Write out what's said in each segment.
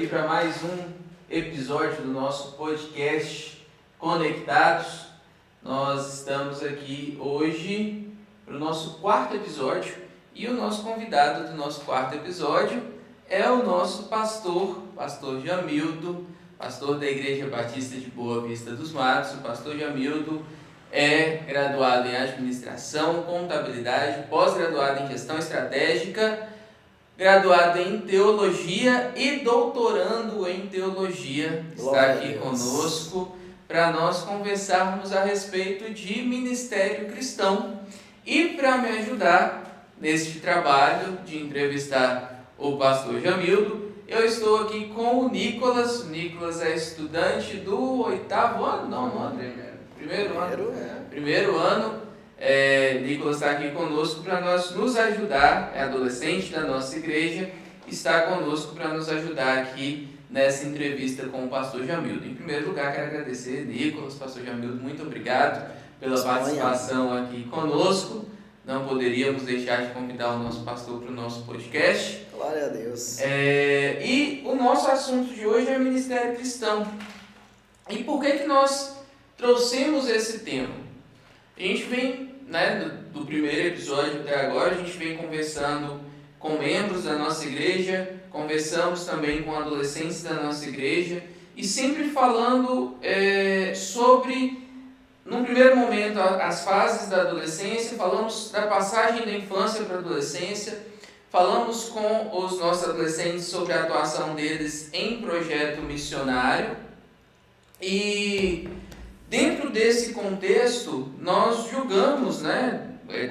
aqui para mais um episódio do nosso podcast Conectados. Nós estamos aqui hoje para o nosso quarto episódio e o nosso convidado do nosso quarto episódio é o nosso pastor Jamildo, pastor da Igreja Batista de Boa Vista dos Matos. O pastor Jamildo é graduado em administração, contabilidade, pós-graduado em gestão estratégica, graduado em teologia e doutorando em teologia. Está aqui conosco para nós conversarmos a respeito de ministério cristão. E para me ajudar neste trabalho de entrevistar o pastor Jamildo, eu estou aqui com o Nicolas. O Nicolas é estudante do oitavo ano? Não, primeiro ano. Nicolas está aqui conosco para nos ajudar, é adolescente da nossa igreja, está conosco para nos ajudar aqui nessa entrevista com o pastor Jamildo. Em primeiro lugar, quero agradecer, Nicolas, pastor Jamildo, muito obrigado pela participação aqui conosco. Não poderíamos deixar de convidar o nosso pastor para o nosso podcast. Glória a Deus. E o nosso assunto de hoje é ministério cristão. E por que nós trouxemos esse tema? A gente vem, do primeiro episódio até agora, a gente vem conversando com membros da nossa igreja, conversamos também com adolescentes da nossa igreja e sempre falando sobre, num primeiro momento, as fases da adolescência, falamos da passagem da infância para a adolescência, falamos com os nossos adolescentes sobre a atuação deles em projeto missionário e dentro desse contexto, nós julgamos,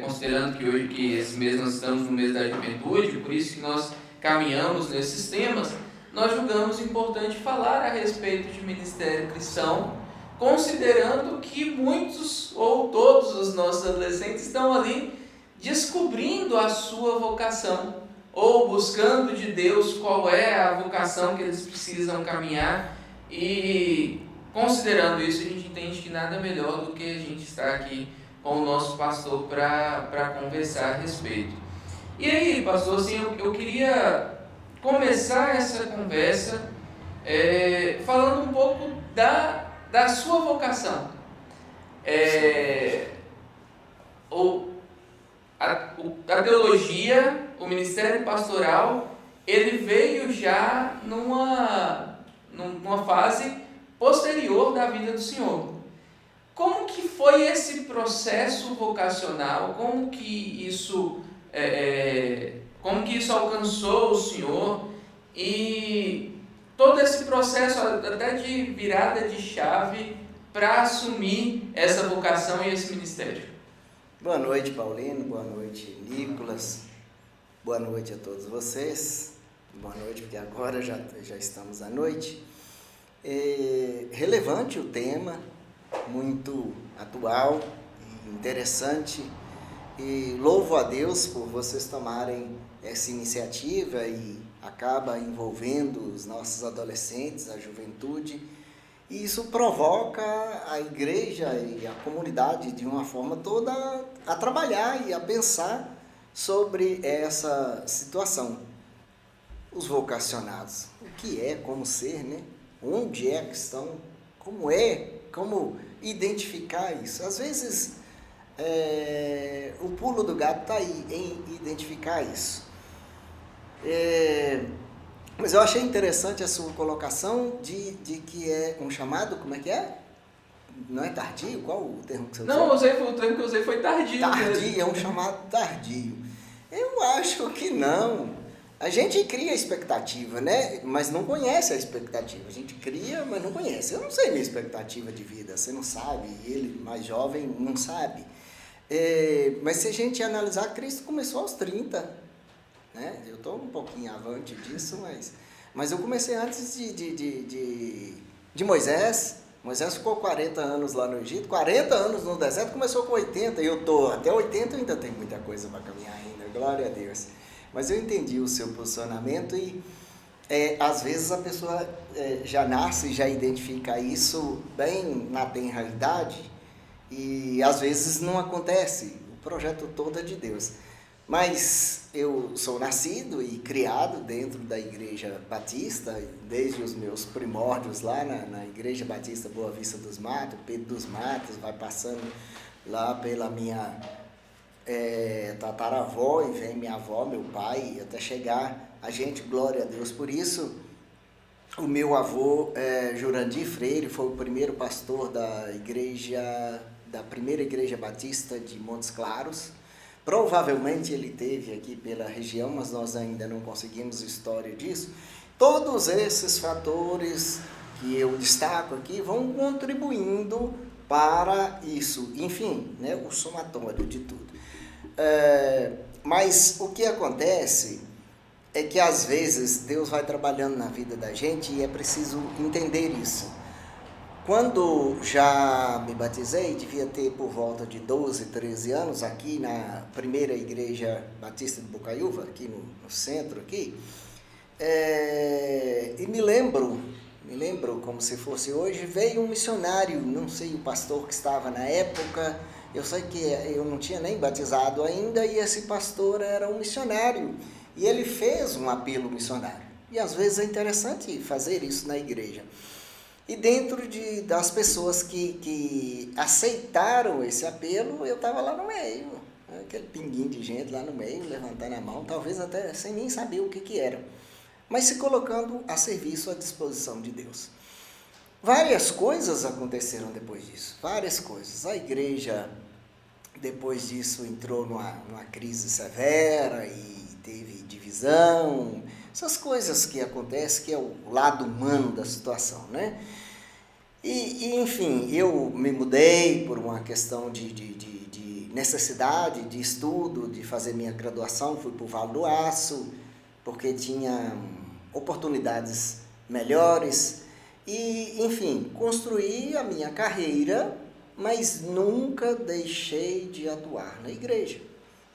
considerando que esse mês nós estamos no mês da juventude, por isso que nós caminhamos nesses temas, nós julgamos importante falar a respeito de ministério cristão, considerando que muitos ou todos os nossos adolescentes estão ali descobrindo a sua vocação, ou buscando de Deus qual é a vocação que eles precisam caminhar, e considerando isso, a gente entende que nada melhor do que a gente estar aqui com o nosso pastor para conversar a respeito. E aí, pastor, assim, eu queria começar essa conversa falando um pouco da sua vocação. A teologia, o ministério pastoral, ele veio já numa fase posterior da vida do Senhor. Como que foi esse processo vocacional? Como que isso alcançou o Senhor? E todo esse processo até de virada de chave para assumir essa vocação e esse ministério. Boa noite, Paulino. Boa noite, Nicolas. Boa noite a todos vocês. Boa noite, porque agora já estamos à noite. Relevante o tema, muito atual, interessante, e louvo a Deus por vocês tomarem essa iniciativa e acaba envolvendo os nossos adolescentes, a juventude, e isso provoca a igreja e a comunidade de uma forma toda a trabalhar e a pensar sobre essa situação. Os vocacionados, o que é, como ser, Onde é que estão? Como identificar isso? Às vezes, o pulo do gato está aí, em identificar isso. Mas eu achei interessante a sua colocação de que é um chamado, como é que é? Não é tardio? Qual o termo que você usou? Não, o termo que eu usei foi tardio. Tardio, é um chamado tardio. Eu acho que não. A gente cria expectativa, mas não conhece a expectativa. A gente cria, mas não conhece. Eu não sei minha expectativa de vida, você não sabe, ele, mais jovem, não sabe. Mas se a gente analisar, Cristo começou aos 30, Eu estou um pouquinho avante disso, mas eu comecei antes de Moisés. Moisés ficou 40 anos lá no Egito, 40 anos no deserto, começou com 80, e eu estou até 80, eu ainda tenho muita coisa para caminhar ainda, glória a Deus. Mas eu entendi o seu posicionamento e às vezes a pessoa já nasce e já identifica isso bem na tenra-idade e às vezes não acontece. O projeto todo é de Deus. Mas eu sou nascido e criado dentro da Igreja Batista, desde os meus primórdios lá na Igreja Batista Boa Vista dos Matos, Pedro dos Matos, vai passando lá pela minha tataravó, e vem minha avó, meu pai, até chegar a gente, glória a Deus por isso. O meu avô, Jurandir Freire, foi o primeiro pastor da primeira Igreja Batista de Montes Claros. Provavelmente ele teve aqui pela região, mas nós ainda não conseguimos história disso. Todos esses fatores que eu destaco aqui vão contribuindo para isso. Enfim, né, o somatório de tudo. Mas o que acontece é que às vezes Deus vai trabalhando na vida da gente e é preciso entender isso. Quando já me batizei, devia ter por volta de 12, 13 anos, aqui na primeira Igreja Batista de Bocaiúva, aqui no centro, aqui, e me lembro como se fosse hoje, veio um missionário, não sei o pastor que estava na época, eu sei que eu não tinha nem batizado ainda, e esse pastor era um missionário, e ele fez um apelo missionário. E às vezes é interessante fazer isso na igreja. E dentro das pessoas que aceitaram esse apelo, eu estava lá no meio, aquele pinguinho de gente lá no meio, levantando a mão, talvez até sem nem saber o que era, mas se colocando a serviço, à disposição de Deus. Várias coisas aconteceram depois disso, várias coisas. A igreja, depois disso, entrou numa crise severa e teve divisão, essas coisas que acontecem, que é o lado humano da situação, né? E enfim, eu me mudei por uma questão de necessidade de estudo, de fazer minha graduação, fui para o Vale do Aço, porque tinha oportunidades melhores, e enfim, construí a minha carreira, mas nunca deixei de atuar na igreja.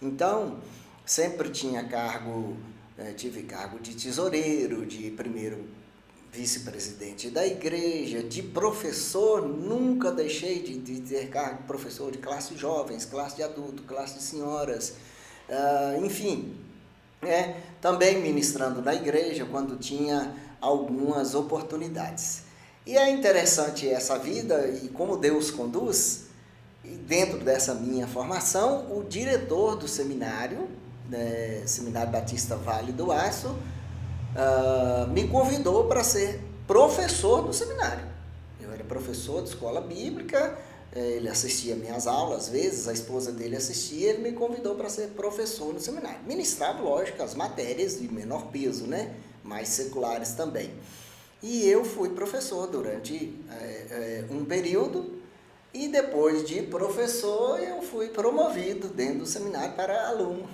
Então, sempre tinha tive cargo de tesoureiro, de primeiro vice-presidente da igreja, de professor, nunca deixei de ter cargo de professor de classe de jovens, classe de adulto, classe de senhoras, enfim, também ministrando na igreja quando tinha algumas oportunidades. E é interessante essa vida e como Deus conduz. E dentro dessa minha formação, o diretor do seminário, Seminário Batista Vale do Aço, me convidou para ser professor do seminário. Eu era professor de escola bíblica, ele assistia minhas aulas, às vezes a esposa dele assistia, ele me convidou para ser professor no seminário. Ministrava, lógico, as matérias de menor peso, né? Mais seculares também. E eu fui professor durante um período, e depois de professor eu fui promovido dentro do seminário para aluno.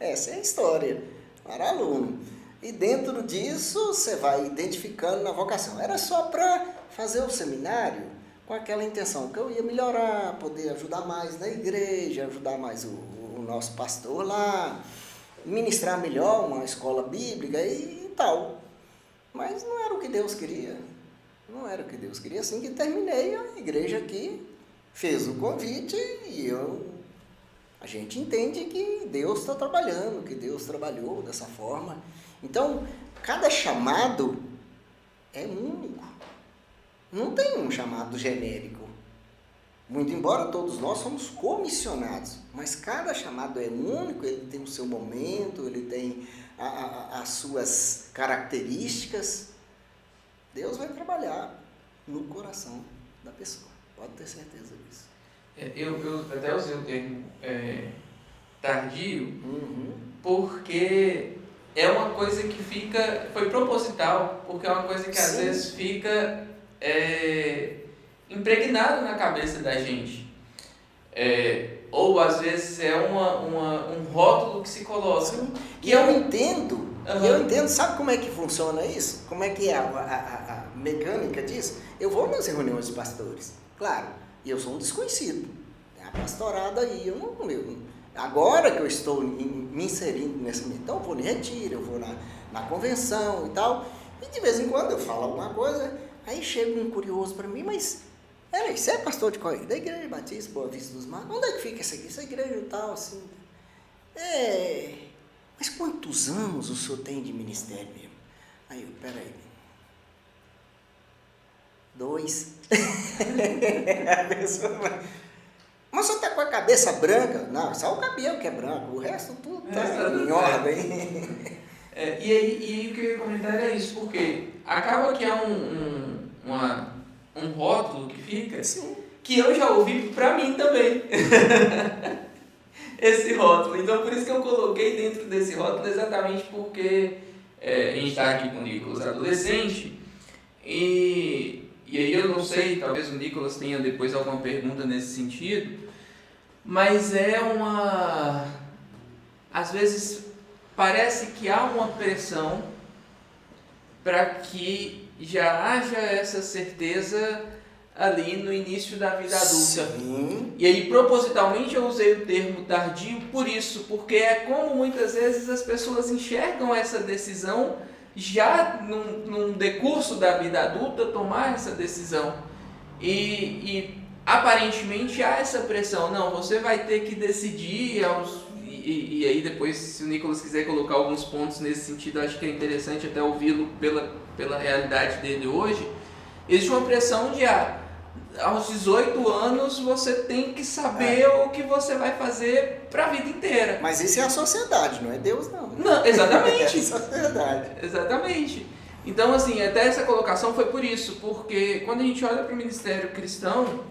Essa é a história, para aluno. E dentro disso você vai identificando na vocação. Era só para fazer o seminário com aquela intenção, que eu ia melhorar, poder ajudar mais na igreja, ajudar mais o nosso pastor lá, ministrar melhor uma escola bíblica e tal. Mas não era o que Deus queria. Não era o que Deus queria. Assim que terminei, a igreja aqui fez o convite e a gente entende que Deus está trabalhando, que Deus trabalhou dessa forma. Então, cada chamado é único. Não tem um chamado genérico. Muito embora todos nós somos comissionados, mas cada chamado é único, ele tem o seu momento, ele tem as suas características. Deus vai trabalhar no coração da pessoa, pode ter certeza disso. Eu até usei o termo tardio, porque é uma coisa que foi proposital, porque é uma coisa que às vezes fica impregnado na cabeça da gente. Ou às vezes é um rótulo que se coloca. Sim. E eu entendo, sabe como é que funciona isso? Como é que é a mecânica disso? Eu vou nas reuniões de pastores, claro, e eu sou um desconhecido. É a pastorada aí, agora que eu estou me inserindo nesse meio, então eu vou no retiro, eu vou na convenção e tal, e de vez em quando eu falo alguma coisa, aí chega um curioso para mim, mas peraí, você é pastor de qual? Da Igreja Batista Boa Vista dos Matos? Onde é que fica essa igreja? Essa igreja tal, assim. Mas quantos anos o senhor tem de ministério mesmo? Aí eu, peraí. 2. A pessoa vai, mas você tá com a cabeça branca? Não, só o cabelo que é branco, o resto tudo tá em ordem. E aí o que eu ia comentar é isso, porque acaba que há um rótulo que fica, Sim. que eu já ouvi pra mim também. Esse rótulo. Então por isso que eu coloquei dentro desse rótulo, exatamente porque a gente está aqui com o Nicolas adolescente, e aí eu não sei, talvez o Nicolas tenha depois alguma pergunta nesse sentido, mas às vezes parece que há uma pressão para que já haja essa certeza ali no início da vida adulta. Sim. E aí, propositalmente, eu usei o termo tardio por isso, porque é como muitas vezes as pessoas enxergam essa decisão já num decurso da vida adulta, tomar essa decisão. E aparentemente há essa pressão, não, você vai ter que decidir e aí depois, se o Nicolas quiser colocar alguns pontos nesse sentido, acho que é interessante até ouvi-lo pela realidade dele hoje. Existe uma pressão de aos 18 anos você tem que saber o que você vai fazer para a vida inteira. Mas isso é a sociedade, não é Deus não. Não, exatamente. É a sociedade. Exatamente. Então, assim, até essa colocação foi por isso, porque quando a gente olha para o ministério cristão,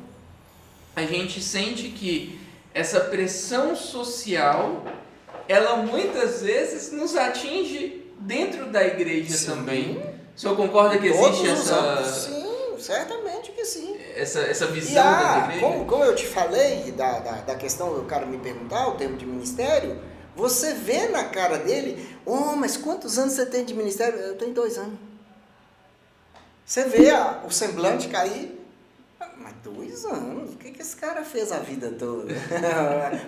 a gente sente que essa pressão social, ela muitas vezes nos atinge dentro da igreja. Sim. Também. O senhor concorda que existe essa... Sim, certamente que sim. Essa visão da igreja? Como eu te falei da questão do cara me perguntar o tempo de ministério, você vê na cara dele, mas quantos anos você tem de ministério? Eu tenho 2 anos. Você vê o semblante cair, mas 2 anos? O que esse cara fez a vida toda?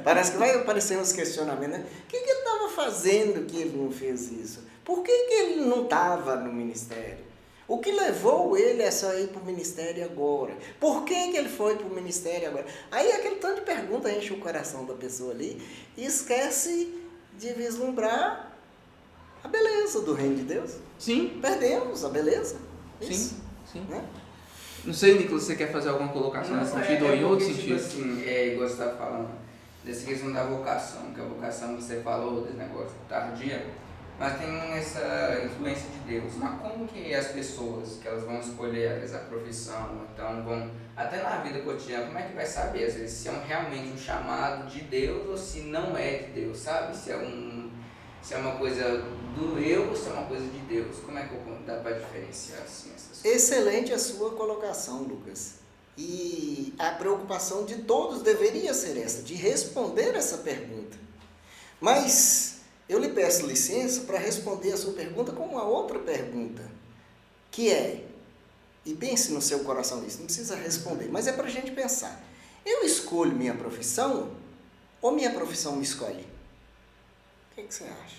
Parece que vai aparecer uns questionamentos, né? O que ele estava fazendo que ele não fez isso? Por que ele não estava no ministério? O que levou ele a só ir para o ministério agora? Por que ele foi para o ministério agora? Aí aquele tanto de pergunta enche o coração da pessoa ali e esquece de vislumbrar a beleza do reino de Deus. Sim. Perdemos a beleza. Isso. Sim. Né? Não sei, Nicolas, você quer fazer alguma colocação nesse sentido ou em outro sentido? Assim, igual você está falando, dessa questão da vocação, que a vocação você falou desse negócio tardia, mas tem essa influência de Deus. Mas como que as pessoas, que elas vão escolher às vezes a profissão, então vão, até na vida cotidiana, como é que vai saber às vezes se é realmente um chamado de Deus ou se não é de Deus, sabe? Se é uma coisa do eu ou se é uma coisa de Deus. Como é que dá para diferenciar assim essas coisas? Excelente a sua colocação, Lucas. E a preocupação de todos deveria ser essa, de responder essa pergunta. Mas eu lhe peço licença para responder a sua pergunta com uma outra pergunta, que é, e pense no seu coração nisso, não precisa responder, mas é para a gente pensar. Eu escolho minha profissão ou minha profissão me escolhe? O que você acha?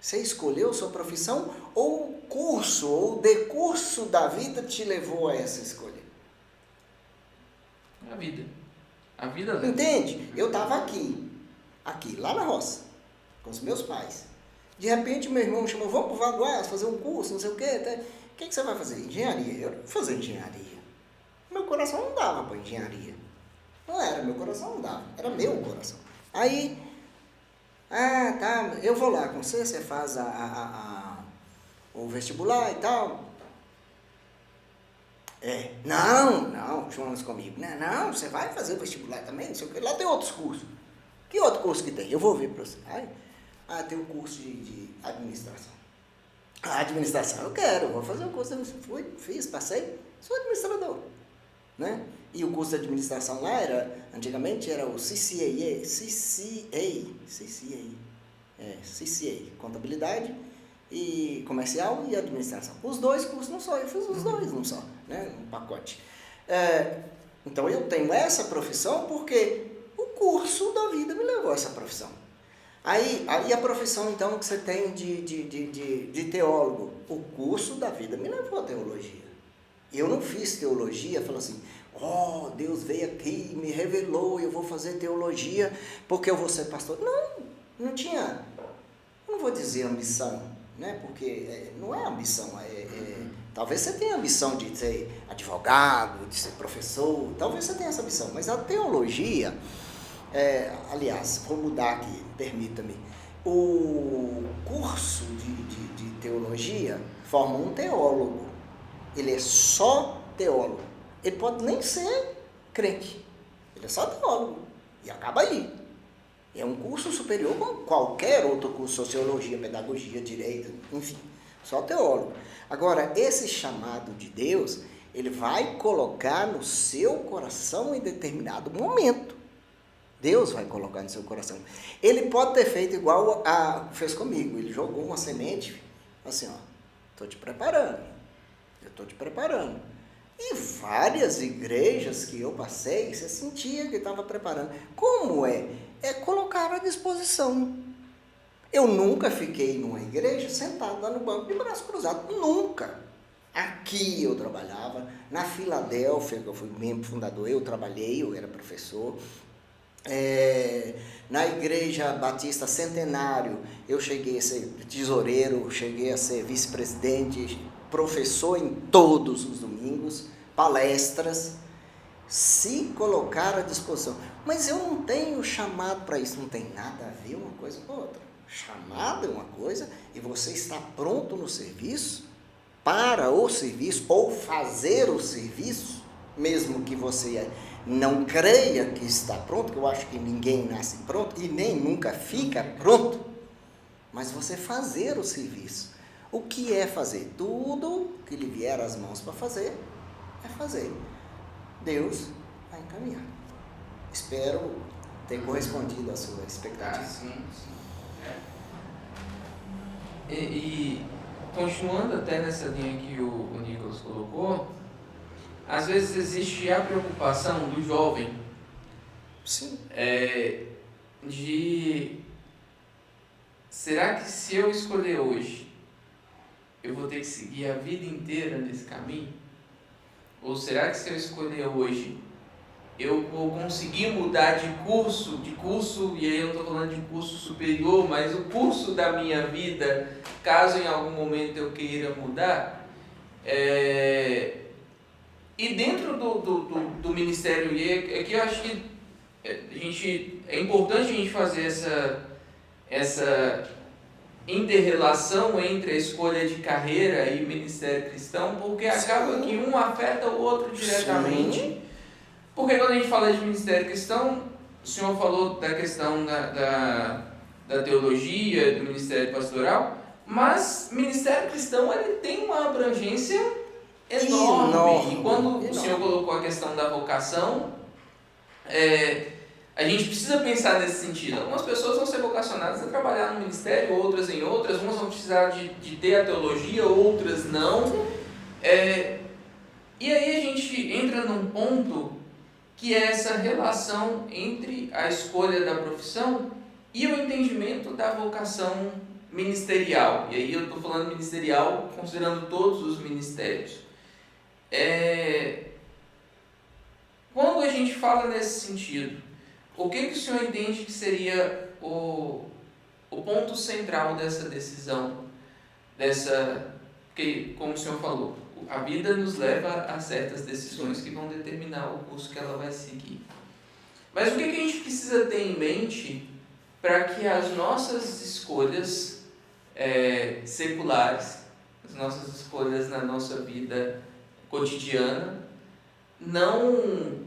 Você escolheu sua profissão ou o curso ou o decurso da vida te levou a essa escolha? A vida. A vida leva. Entende? Eu estava aqui, lá na roça, com os meus pais. De repente, meu irmão me chamou, vamos para o Vaguas fazer um curso, não sei o quê. O que você vai fazer? Engenharia. Eu não vou fazer engenharia. Meu coração não dava para engenharia. Não era, meu coração não dava. Era meu coração. Aí, tá, eu vou lá com você, você faz o vestibular e tal. Não, Jonas comigo. Não, você vai fazer o vestibular também, não sei o que. Lá tem outros cursos. Que outro curso que tem? Eu vou ver para você. Tem um curso de administração. Administração, eu vou fazer o curso de administração. Fiz, passei, sou administrador. Né? E o curso de administração lá antigamente era o CCA, contabilidade e comercial e administração. Os 2 cursos não só, eu fiz os 2 não só, né? Um pacote. Então eu tenho essa profissão porque o curso da vida me levou a essa profissão. Aí a profissão então que você tem de teólogo, o curso da vida me levou a teologia. Eu não fiz teologia, falando assim, Deus veio aqui, me revelou, eu vou fazer teologia porque eu vou ser pastor. Não, não tinha, eu não vou dizer ambição, né? Porque não é ambição, talvez você tenha ambição de ser advogado, de ser professor, talvez você tenha essa ambição, mas a teologia, aliás, vou mudar aqui, permita-me, o curso de teologia forma um teólogo, ele é só teólogo, ele pode nem ser crente, ele é só teólogo, e acaba aí. É um curso superior como qualquer outro curso, sociologia, pedagogia, direito, enfim, só teólogo. Agora, esse chamado de Deus, ele vai colocar no seu coração em determinado momento. Deus vai colocar no seu coração. Ele pode ter feito igual fez comigo, ele jogou uma semente, assim, estou te preparando, eu estou te preparando. E várias igrejas que eu passei, você sentia que estava preparando. Como é? É colocar à disposição. Eu nunca fiquei numa igreja sentado lá no banco de braço cruzado. Nunca. Aqui eu trabalhava, na Filadélfia, que eu fui membro fundador, eu trabalhei, eu era professor. Na Igreja Batista Centenário, eu cheguei a ser tesoureiro, cheguei a ser vice-presidente, professor em todos os domingos, palestras, se colocar à disposição. Mas eu não tenho chamado para isso, não tem nada a ver uma coisa com a outra. Chamado é uma coisa e você está pronto no serviço, para o serviço, ou fazer o serviço, mesmo que você não creia que está pronto, que eu acho que ninguém nasce pronto e nem nunca fica pronto, mas você fazer o serviço. O que é fazer? Tudo que lhe vier às mãos para fazer, é fazer. Deus vai encaminhar. Espero ter correspondido à sua expectativa. Sim, sim. E continuando até nessa linha que o Nicolas colocou, às vezes existe a preocupação do jovem Sim. De será que se eu escolher hoje, eu vou ter que seguir a vida inteira nesse caminho? Ou será que se eu escolher hoje, eu vou conseguir mudar de curso, e aí eu não estou falando de curso superior, mas o curso da minha vida, caso em algum momento eu queira mudar? E dentro do ministério, e aqui eu acho que é importante a gente fazer essa inter-relação entre a escolha de carreira e ministério cristão, porque acaba que um afeta o outro diretamente. Sim. Porque quando a gente fala de ministério cristão, o senhor falou da questão da teologia, do ministério pastoral, mas ministério cristão ele tem uma abrangência enorme. E quando o senhor colocou a questão da vocação, a gente precisa pensar nesse sentido. Algumas pessoas vão ser vocacionadas a trabalhar no ministério, outras em outras, umas vão precisar de ter a teologia, outras não. E aí a gente entra num ponto que é essa relação entre a escolha da profissão e o entendimento da vocação ministerial. E aí eu estou falando ministerial considerando todos os ministérios. Quando a gente fala nesse sentido, o que o senhor entende que seria o ponto central dessa decisão? Porque, como o senhor falou, a vida nos leva a certas decisões que vão determinar o curso que ela vai seguir. Mas o que a gente precisa ter em mente para que as nossas escolhas seculares, as nossas escolhas na nossa vida cotidiana, não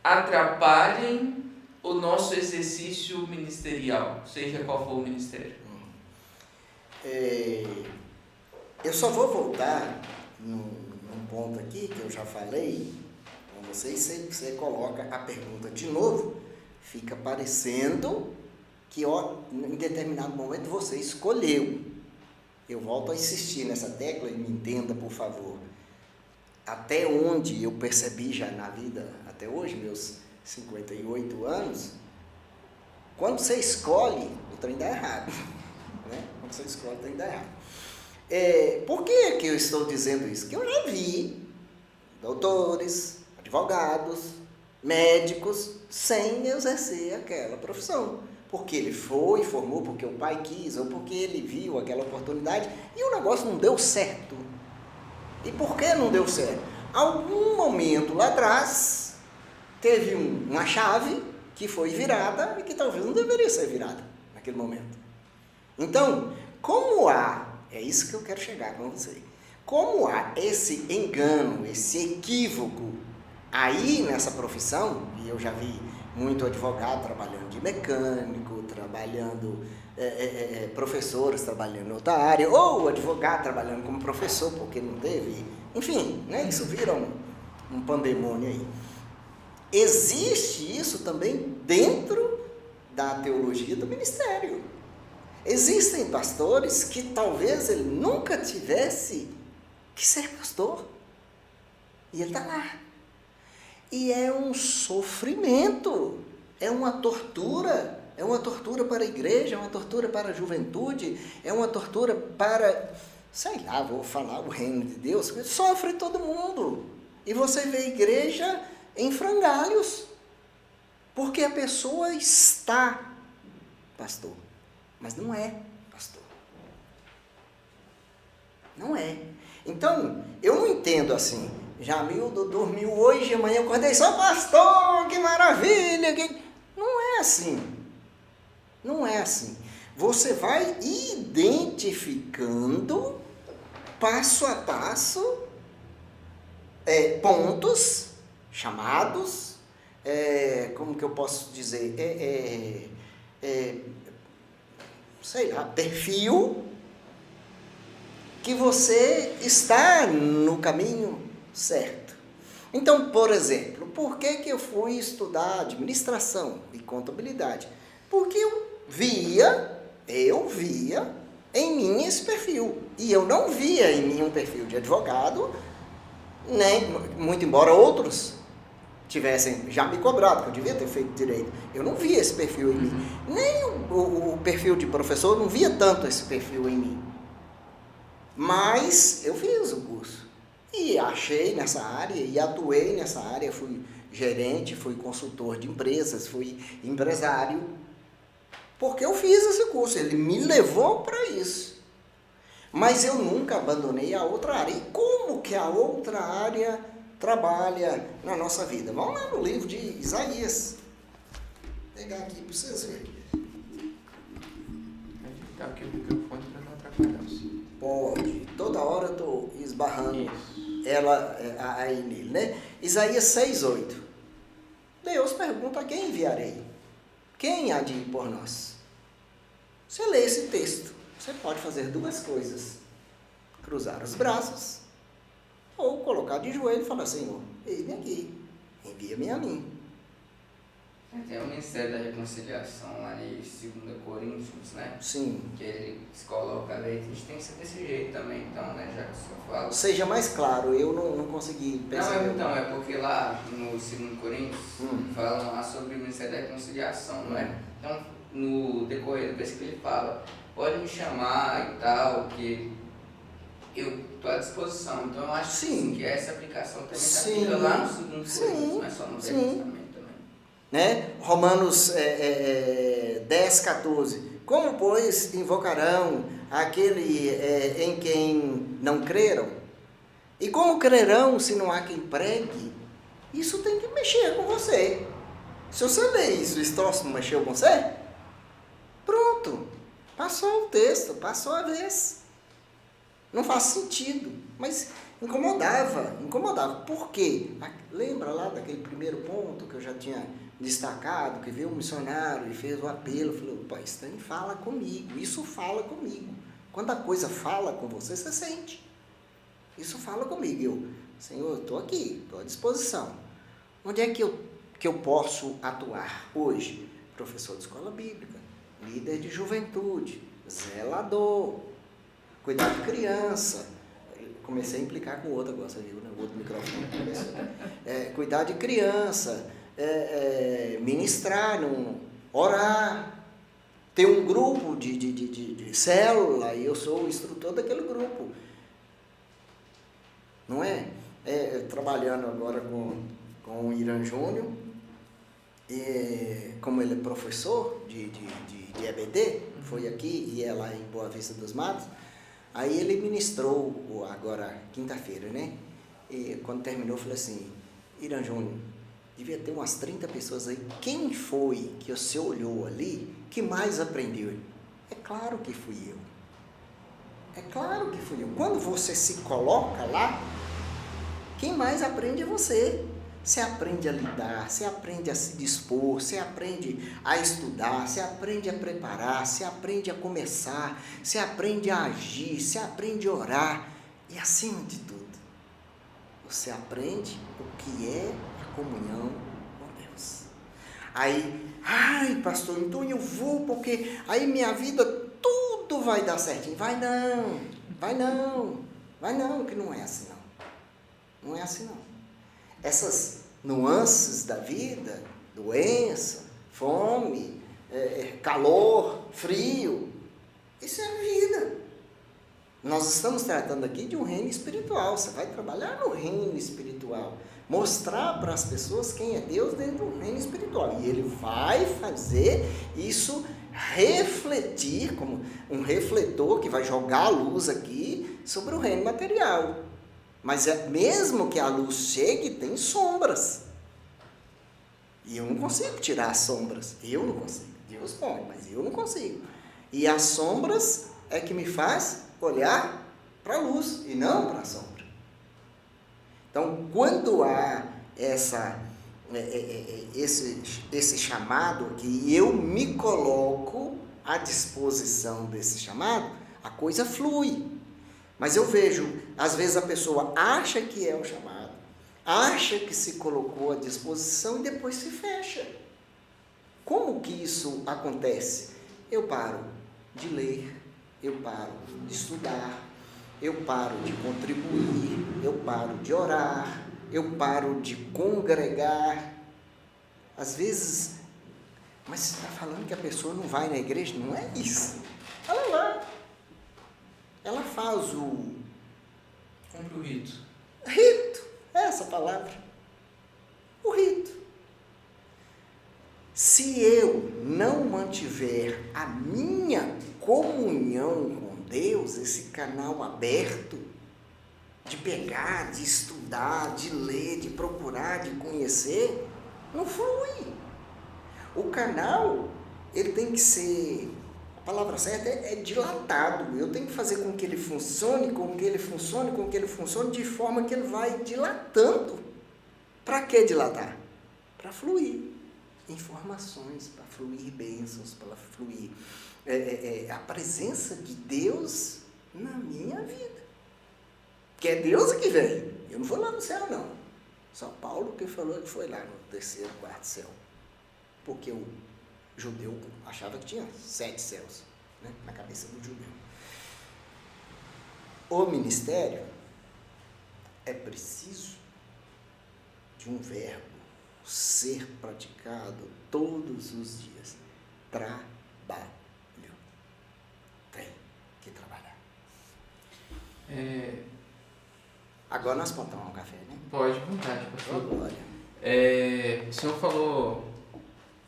atrapalhem o nosso exercício ministerial, seja qual for o ministério? Eu só vou voltar num ponto aqui que eu já falei com vocês, você coloca a pergunta de novo, fica parecendo que em determinado momento você escolheu. Eu volto a insistir nessa tecla e me entenda, por favor. Até onde eu percebi já na vida, até hoje, meus 58 anos, quando você escolhe, o trem dá errado. Né? Quando você escolhe, o trem dá errado. Por que eu estou dizendo isso? Que eu já vi doutores, advogados, médicos, sem exercer aquela profissão. porque ele foi, formou, porque o pai quis, ou porque ele viu aquela oportunidade, e o negócio não deu certo. E por que não deu certo? Algum momento lá atrás, teve uma chave que foi virada e que talvez não deveria ser virada naquele momento. Então, como é isso que eu quero chegar com você, como há esse engano, esse equívoco aí nessa profissão, e eu já vi muito advogado trabalhando de mecânico, trabalhando, professores trabalhando em outra área, ou advogado trabalhando como professor, porque não teve, enfim, né, isso vira um pandemônio aí. Existe isso também dentro da teologia do ministério. Existem pastores que talvez ele nunca tivesse que ser pastor, e ele está lá. E é um sofrimento, é uma tortura para a igreja, é uma tortura para a juventude, é uma tortura para, sei lá, vou falar o reino de Deus, sofre todo mundo. E você vê a igreja em frangalhos, porque a pessoa está pastor, mas não é pastor. Não é. Então, eu não entendo assim, Jamildo dormiu hoje, amanhã eu acordei, sou pastor, que maravilha! Não é assim. Não é assim. Você vai identificando, passo a passo, pontos, chamados, como que eu posso dizer, sei lá, perfil, que você está no caminho certo. Então, por exemplo, por que eu fui estudar administração e contabilidade? Porque eu via em mim esse perfil. E eu não via em mim um perfil de advogado, né, muito embora outros tivessem já me cobrado, que eu devia ter feito direito. Eu não via esse perfil em mim. Nem o perfil de professor, eu não via tanto esse perfil em mim. Mas eu fiz o curso. E achei nessa área, e atuei nessa área, fui gerente, fui consultor de empresas, fui empresário, porque eu fiz esse curso, ele me levou para isso. Mas eu nunca abandonei a outra área. E como que a outra área trabalha na nossa vida? Vamos lá no livro de Isaías. Vou pegar aqui para vocês verem. Tá aqui o microfone para não atrapalhar você. Pode. Toda hora eu estou esbarrando ela aí nele, né? Isaías 6:8. Deus pergunta: a quem enviarei? Quem há de ir por nós? Você lê esse texto, você pode fazer duas coisas: cruzar os braços ou colocar de joelho e falar: Senhor, eis-me aqui, envia-me a mim. Tem o Ministério da Reconciliação lá em 2 Coríntios, né? Sim. Que ele se coloca ali, a gente tem que ser desse jeito também, então, né? Já que o senhor fala. Seja mais claro, eu não consegui perceber. Não, então, é porque lá no 2 Coríntios falam lá sobre o Ministério da Reconciliação, não é? Então, no decorrer do texto que ele fala, pode me chamar e tal, que eu estou à disposição. Então, eu acho Sim. que essa aplicação também está Sim. feita lá no 2 Coríntios, Sim. não é só no Velho Sim. Testamento. Né? Romanos 10:14. Como, pois, invocarão aquele em quem não creram? E como crerão se não há quem pregue? Isso tem que mexer com você. Se você lê isso, esse troço não mexeu com você, pronto, passou o texto, passou a vez. Não faz sentido, mas incomodava. Por quê? Lembra lá daquele primeiro ponto que eu já tinha destacado, que veio um missionário e fez o apelo, falou: pai, isso também fala comigo, isso fala comigo. Quando a coisa fala com você, você sente. Isso fala comigo. Eu, Senhor, eu estou aqui, estou à disposição. Onde é que eu posso atuar hoje? Professor de escola bíblica, líder de juventude, zelador, cuidar de criança. Comecei a implicar com outro agora, você viu, né? O outro microfone começou. Cuidar de criança, ministrar, orar, ter um grupo de célula, e eu sou o instrutor daquele grupo. Não é? Trabalhando agora com o Irã Júnior, como ele é professor de EBD, foi aqui e é lá em Boa Vista dos Matos, aí ele ministrou agora quinta-feira, né? E quando terminou, eu falei assim, Irã Júnior, devia ter umas 30 pessoas aí, quem foi que você olhou ali que mais aprendeu? É claro que fui eu. É claro que fui eu. Quando você se coloca lá, quem mais aprende é você. Você aprende a lidar, você aprende a se dispor, você aprende a estudar, você aprende a preparar, você aprende a começar, você aprende a agir, você aprende a orar. E acima de tudo, você aprende o que é a comunhão com Deus. Aí, ai pastor, então eu vou porque aí minha vida tudo vai dar certinho. Vai não, que não é assim não. Não é assim não. Essas nuances da vida, doença, fome, calor, frio, isso é a vida. Nós estamos tratando aqui de um reino espiritual. Você vai trabalhar no reino espiritual, mostrar para as pessoas quem é Deus dentro do reino espiritual. E Ele vai fazer isso refletir, como um refletor que vai jogar a luz aqui sobre o reino material. Mas mesmo que a luz chegue, tem sombras. E eu não consigo tirar as sombras. Eu não consigo. Deus pode, mas eu não consigo. E as sombras é que me faz olhar para a luz e não para a sombra. Então, quando há esse chamado que eu me coloco à disposição desse chamado, a coisa flui. Mas eu vejo, às vezes a pessoa acha que é o chamado, acha que se colocou à disposição e depois se fecha. Como que isso acontece? Eu paro de ler, eu paro de estudar, eu paro de contribuir, eu paro de orar, eu paro de congregar. Às vezes, mas você está falando que a pessoa não vai na igreja? Não é isso. Ela vai. Ela faz o... Cumpre o rito. Rito, é essa palavra. O rito. Se eu não mantiver a minha comunhão com Deus, esse canal aberto, de pegar, de estudar, de ler, de procurar, de conhecer, não flui. O canal, ele tem que ser... A palavra certa é dilatado. Eu tenho que fazer com que ele funcione, de forma que ele vai dilatando. Para que dilatar? Para fluir informações, para fluir bênçãos, para fluir a presença de Deus na minha vida. Que é Deus que vem. Eu não vou lá no céu, não. Só Paulo que falou que foi lá no 3º, 4º céu. Porque o judeu achava que tinha 7 céus, né, na cabeça do judeu. O ministério é preciso de um verbo ser praticado todos os dias. Trabalho. Tem que trabalhar. Agora nós podemos tomar um café, né? Pode, vontade, pastor. Glória. O senhor falou...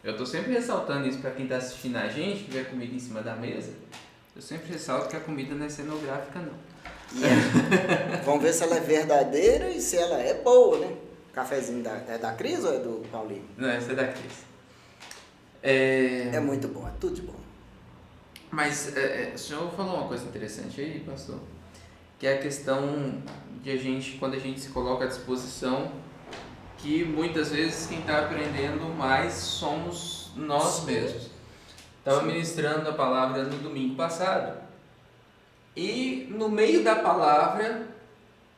Eu estou sempre ressaltando isso para quem está assistindo a gente, que vê a comida em cima da mesa. Eu sempre ressalto que a comida não é cenográfica, não. Vamos ver se ela é verdadeira e se ela é boa, né? O cafezinho é da Cris ou é do Paulinho? Não, essa é da Cris. É muito bom, é tudo de bom. Mas o senhor falou uma coisa interessante aí, pastor, que é a questão de a gente, quando a gente se coloca à disposição, que muitas vezes quem está aprendendo mais somos nós mesmos. Estava ministrando a palavra no domingo passado e no meio da palavra,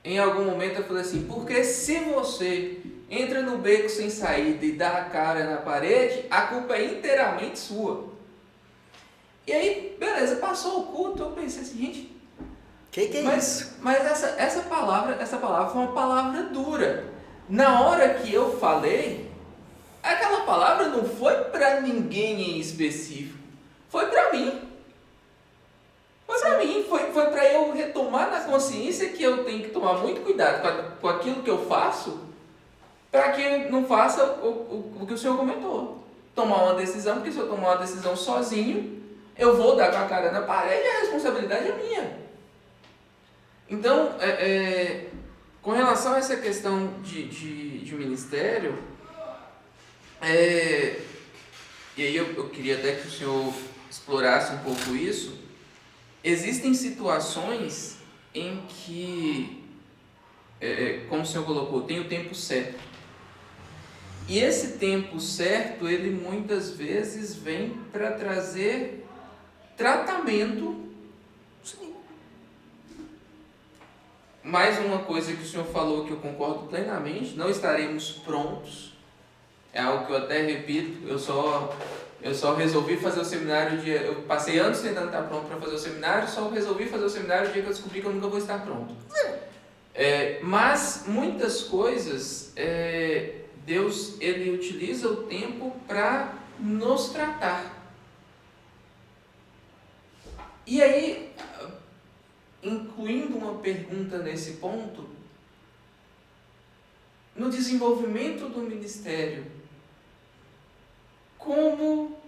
em algum momento eu falei assim, porque se você entra no beco sem saída e dá a cara na parede, a culpa é inteiramente sua. E aí, beleza, passou o culto, eu pensei assim, gente, que é isso? Mas essa palavra foi uma palavra dura. Na hora que eu falei, aquela palavra não foi para ninguém em específico, foi para mim. Foi para eu retomar na consciência que eu tenho que tomar muito cuidado com aquilo que eu faço, para que não faça o que o senhor comentou. Tomar uma decisão, porque se eu tomar uma decisão sozinho, eu vou dar com a cara na parede e a responsabilidade é minha. Então, com relação a essa questão de ministério, e aí eu queria até que o senhor explorasse um pouco isso. Existem situações em que, como o senhor colocou, tem o tempo certo. E esse tempo certo, ele muitas vezes vem para trazer tratamento. Sim. Mais uma coisa que o senhor falou que eu concordo plenamente, não estaremos prontos. É algo que eu até repito, eu só resolvi fazer o seminário eu passei anos tentando estar pronto para fazer o seminário, só resolvi fazer o seminário o dia que eu descobri que eu nunca vou estar pronto. Mas muitas coisas, Deus, ele utiliza o tempo para nos tratar. E aí, incluindo uma pergunta nesse ponto, no desenvolvimento do ministério, como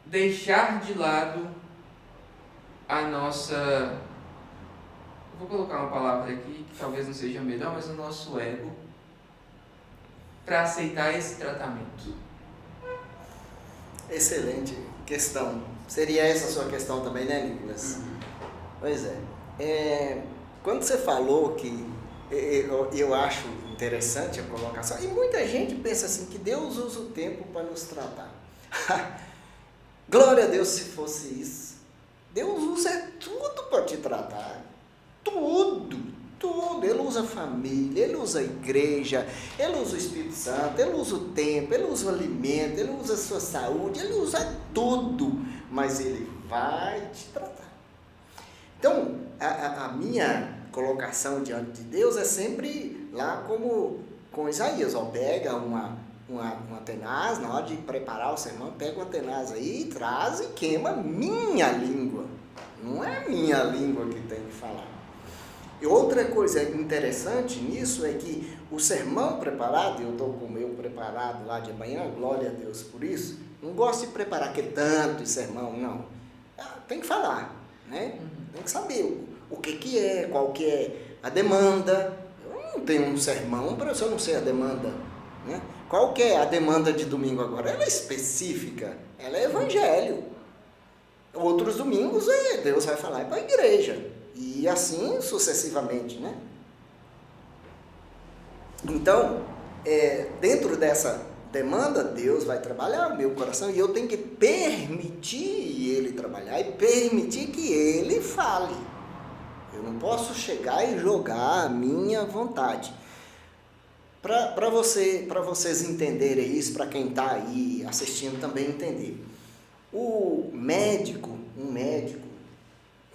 deixar de lado a nossa... Eu vou colocar uma palavra aqui que talvez não seja melhor, mas o nosso ego, para aceitar esse tratamento? Excelente questão. Seria essa a sua questão também, né, Nicolas? Pois é. Quando você falou que eu acho interessante a colocação, e muita gente pensa assim, que Deus usa o tempo para nos tratar. Glória a Deus se fosse isso. Deus usa tudo para te tratar. Tudo. Ele usa a família, ele usa a igreja, ele usa o Espírito Santo, ele usa o tempo, ele usa o alimento, ele usa a sua saúde, ele usa tudo, mas ele vai te tratar. Então, a minha colocação diante de Deus é sempre lá como com Isaías, pega uma tenaz, na hora de preparar o sermão, pega uma tenaz aí, traz e queima minha língua. Não é minha língua que tem que falar. E outra coisa interessante nisso é que o sermão preparado, eu estou com o meu preparado lá de manhã, glória a Deus por isso, não gosto de preparar aquele tanto de sermão, não. Tem que falar, né? Tem que saber o que é, qual que é a demanda. Eu não tenho um sermão para eu não sei a demanda, né? Qual que é a demanda de domingo agora? Ela é específica, ela é evangelho. Outros domingos Deus vai falar para a igreja. E assim sucessivamente, né? Então, dentro dessa demanda, Deus vai trabalhar o meu coração e eu tenho que permitir Ele trabalhar e permitir que Ele fale. Eu não posso chegar e jogar a minha vontade. Para vocês entenderem isso, para quem está aí assistindo também entender. Um médico,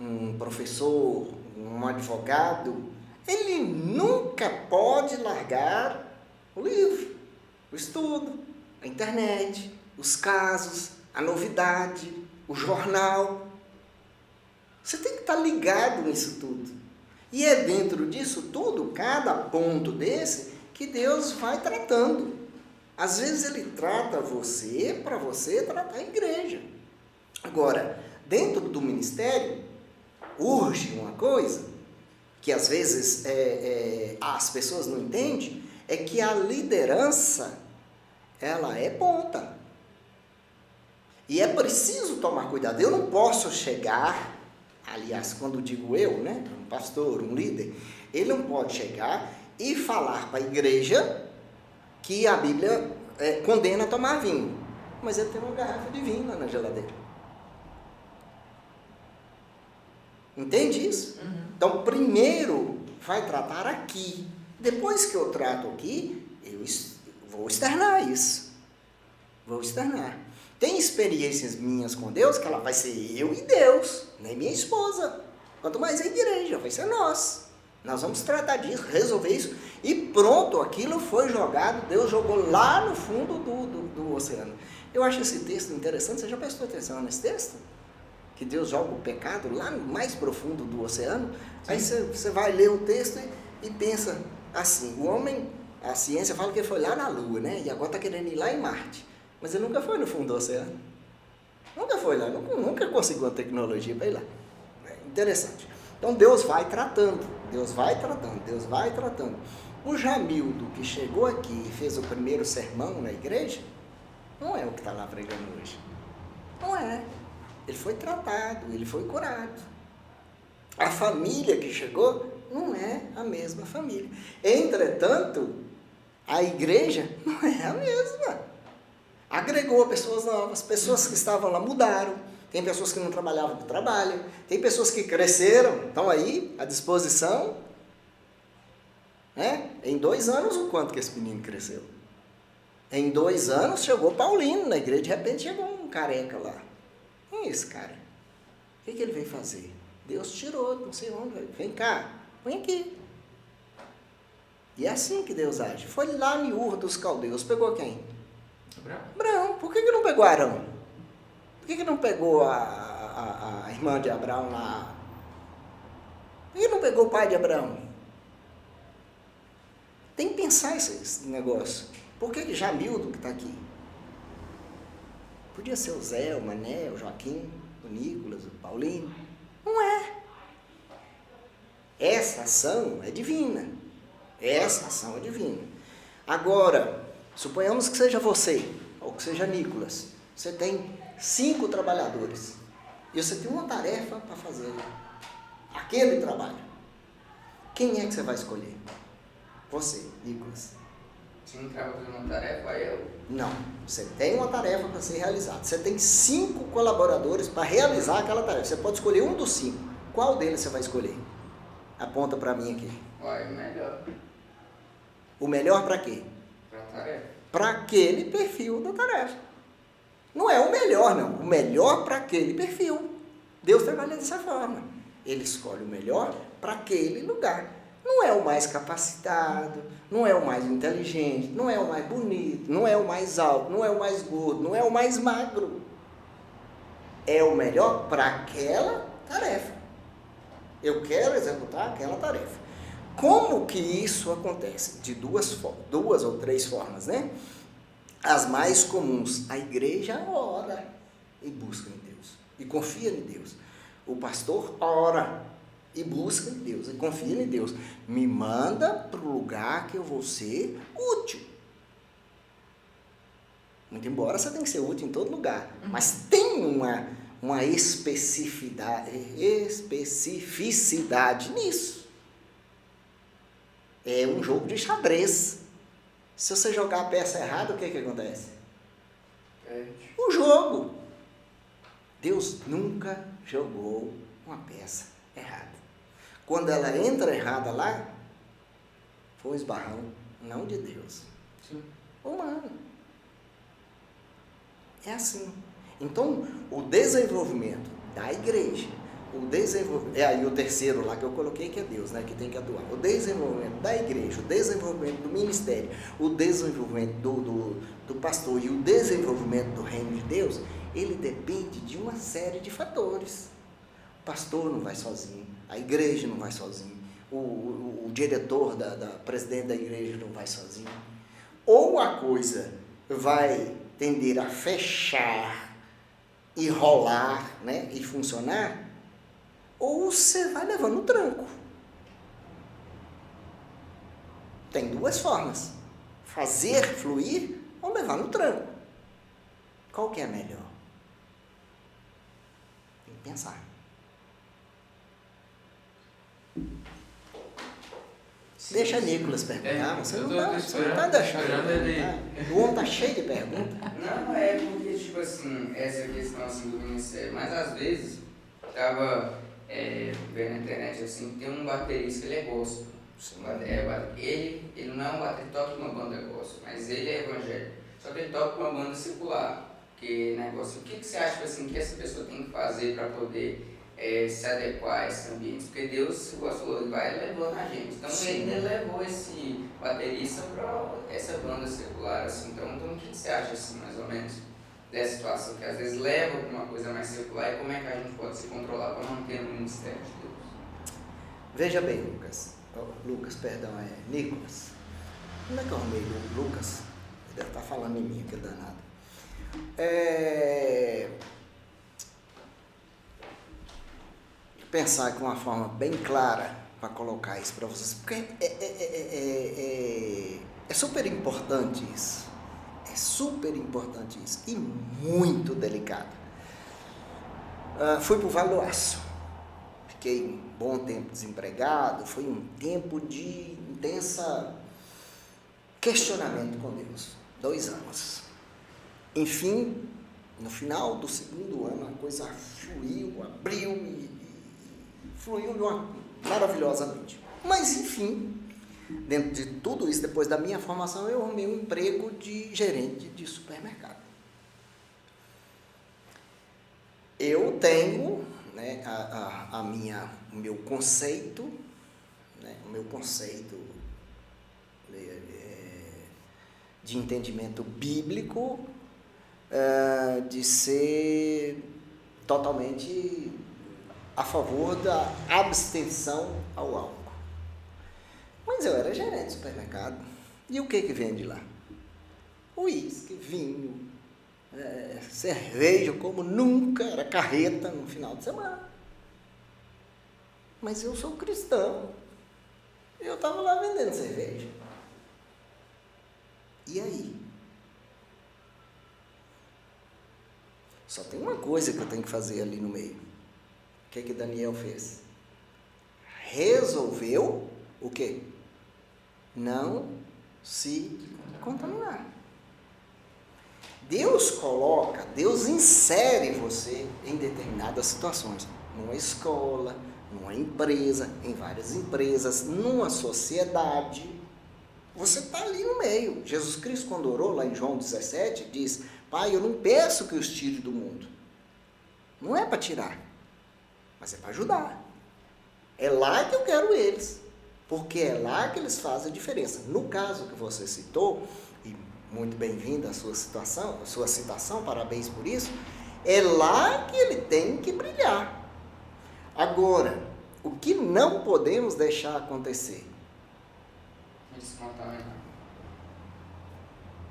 um professor, um advogado, ele nunca pode largar o livro, o estudo, a internet, os casos, a novidade, o jornal. Você tem que estar ligado nisso tudo. E é dentro disso tudo, cada ponto desse, que Deus vai tratando. Às vezes Ele trata você para você tratar a igreja. Agora, dentro do ministério, urge uma coisa que às vezes as pessoas não entendem, é que a liderança, ela é ponta. E é preciso tomar cuidado. Eu não posso chegar, aliás, quando digo eu, né, um pastor, um líder, ele não pode chegar e falar para a igreja que a Bíblia condena a tomar vinho. Mas ele tem uma garrafa de vinho lá na geladeira. Entende isso? Então, primeiro vai tratar aqui. Depois que eu trato aqui, eu vou externar isso. Vou externar. Tem experiências minhas com Deus que ela vai ser eu e Deus, nem minha esposa. Quanto mais a igreja, vai ser nós. Nós vamos tratar disso, resolver isso. E pronto, aquilo foi jogado, Deus jogou lá no fundo do oceano. Eu acho esse texto interessante. Você já prestou atenção nesse texto? Que Deus joga o pecado lá no mais profundo do oceano. Sim. Aí você vai ler o texto e pensa assim, o homem A ciência fala que ele foi lá na Lua, né? E agora está querendo ir lá em Marte. Mas ele nunca foi no fundo do oceano. Nunca foi lá, nunca conseguiu uma tecnologia para ir lá. É interessante. Então Deus vai tratando, Deus vai tratando, Deus vai tratando. O Jamildo que chegou aqui e fez o primeiro sermão na igreja, não é o que está lá pregando hoje. Não é. Ele foi tratado, ele foi curado. A família que chegou não é a mesma família. Entretanto, a igreja não é a mesma. Agregou pessoas novas, pessoas que estavam lá mudaram. Tem pessoas que não trabalhavam que trabalham. Tem pessoas que cresceram, estão aí à disposição. Né? Em 2 anos, o quanto que esse menino cresceu? Em 2 anos chegou Paulino na igreja, de repente chegou um careca lá. Quem é esse cara? O que ele veio fazer? Deus tirou, não sei onde. Vem cá, vem aqui. E é assim que Deus age. Foi lá em Ur dos Caldeus, pegou quem? Abraão. Por que não pegou Arão? Por que não pegou a irmã de Abraão lá? Por que não pegou o pai de Abraão? Tem que pensar esse negócio. Por que Jamildo que está aqui? Podia ser o Zé, o Mané, o Joaquim, o Nicolas, o Paulinho. Não é. Essa ação é divina. Essa ação é divina. Agora, suponhamos que seja você, ou que seja Nicolas. Você tem 5 trabalhadores. E você tem uma tarefa para fazer. Aquele trabalho. Quem é que você vai escolher? Você, Nicolas. Se não estava fazendo uma tarefa, eu. Não. Você tem uma tarefa para ser realizada. Você tem 5 colaboradores para realizar aquela tarefa. Você pode escolher um dos 5. Qual deles você vai escolher? Aponta para mim aqui. Vai, o melhor. O melhor para quê? Para a tarefa. Para aquele perfil da tarefa. Não é o melhor, não. O melhor para aquele perfil. Deus trabalha dessa forma. Ele escolhe o melhor para aquele lugar. Não é o mais capacitado, não é o mais inteligente, não é o mais bonito, não é o mais alto, não é o mais gordo, não é o mais magro. É o melhor para aquela tarefa. Eu quero executar aquela tarefa. Como que isso acontece? De duas ou 3 formas, né? As mais comuns, a igreja ora e busca em Deus, e confia em Deus. O pastor ora e busca em Deus, e confia em Deus. Me manda para o lugar que eu vou ser útil. Muito embora você tenha que ser útil em todo lugar, mas tem uma especificidade nisso. É um jogo de xadrez. Se você jogar a peça errada, o que acontece? Perde. O jogo. Deus nunca jogou uma peça errada. Quando ela entra errada lá, foi um esbarrão, não de Deus. Sim. Humano. É assim. Então, o desenvolvimento da igreja, aí o terceiro lá que eu coloquei que é Deus, né, que tem que atuar. O desenvolvimento da igreja, o desenvolvimento do ministério, o desenvolvimento do pastor e o desenvolvimento do reino de Deus, ele depende de uma série de fatores. O pastor não vai sozinho, a igreja não vai sozinho, o diretor, presidente da igreja não vai sozinho. Ou a coisa vai tender a fechar e rolar, né, e funcionar, ou você vai levando o tranco. Tem 2 formas: fazer fluir ou levar no tranco. Qual que é a melhor? Tem que pensar. Sim, Deixa Nicolas perguntar, você não está esperando ele. O homem está cheio de perguntas. Não, é porque, tipo assim, essa questão assim, do ministério, mas às vezes, tava vendo na internet assim, tem um baterista que ele é gospel. Ele não é um baterista, toca uma banda gospel, mas ele é evangélico. Só que ele toca uma banda secular. Que negócio, o que você acha assim, que essa pessoa tem que fazer para poder se adequar a esse ambiente? Porque Deus, igual você falou, ele vai levando a gente. Então ele levou esse baterista para essa banda secular. Assim. Então o que você acha assim, mais ou menos, dessa situação? Que às vezes leva para uma coisa mais secular, e como é que a gente pode se controlar para manter o ministério de Deus? Veja bem, Nicolas. Onde é que eu arrumei o Lucas? Ele deve estar falando em mim, aquele danado. Pensar aqui uma forma bem clara para colocar isso para vocês, porque é super importante isso. É super importante isso e muito delicado. Fui para o Vale do Aço. Fiquei um bom tempo desempregado. Foi um tempo de intensa questionamento com Deus. 2 anos. Enfim, no final do 2º ano, a coisa fluiu, abriu e fluiu maravilhosamente. Mas, enfim, dentro de tudo isso, depois da minha formação, eu arrumei um emprego de gerente de supermercado. Eu tenho, né, o meu conceito, né, de entendimento bíblico, de ser totalmente a favor da abstenção ao álcool. Mas eu era gerente de supermercado. E o que vende lá? Uísque, vinho, cerveja como nunca, era carreta no final de semana. Mas eu sou cristão. Eu estava lá vendendo cerveja. E aí? Só tem uma coisa que eu tenho que fazer ali no meio. O que Daniel fez? Resolveu o quê? Não se contaminar. Deus insere você em determinadas situações. Numa escola, numa empresa, em várias empresas, numa sociedade. Você está ali no meio. Jesus Cristo, quando orou lá em João 17, diz: Pai, eu não peço que os tire do mundo. Não é para tirar, mas é para ajudar. É lá que eu quero eles, porque é lá que eles fazem a diferença. No caso que você citou, e muito bem-vinda a sua citação, parabéns por isso, é lá que ele tem que brilhar. Agora, o que não podemos deixar acontecer?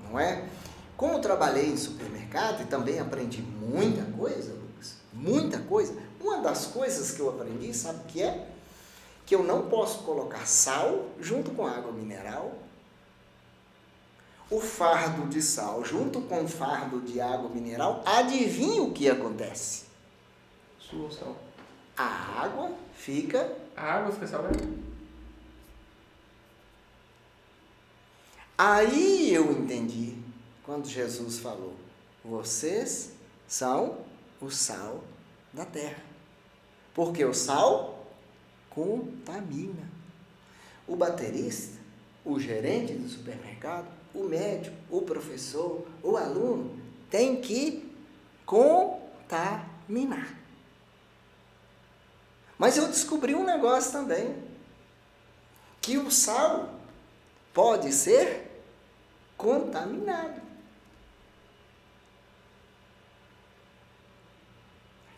Não é? Como eu trabalhei em supermercado e também aprendi muita coisa, Lucas, muita coisa, uma das coisas que eu aprendi, sabe o que é? Que eu não posso colocar sal junto com água mineral, o fardo de sal junto com o fardo de água mineral, adivinha o que acontece? Solução. A água fica salgada. Aí eu entendi quando Jesus falou: vocês são o sal da terra. Porque o sal contamina. O baterista, o gerente do supermercado, o médico, o professor, o aluno tem que contaminar. Mas eu descobri um negócio também, que o sal pode ser contaminado.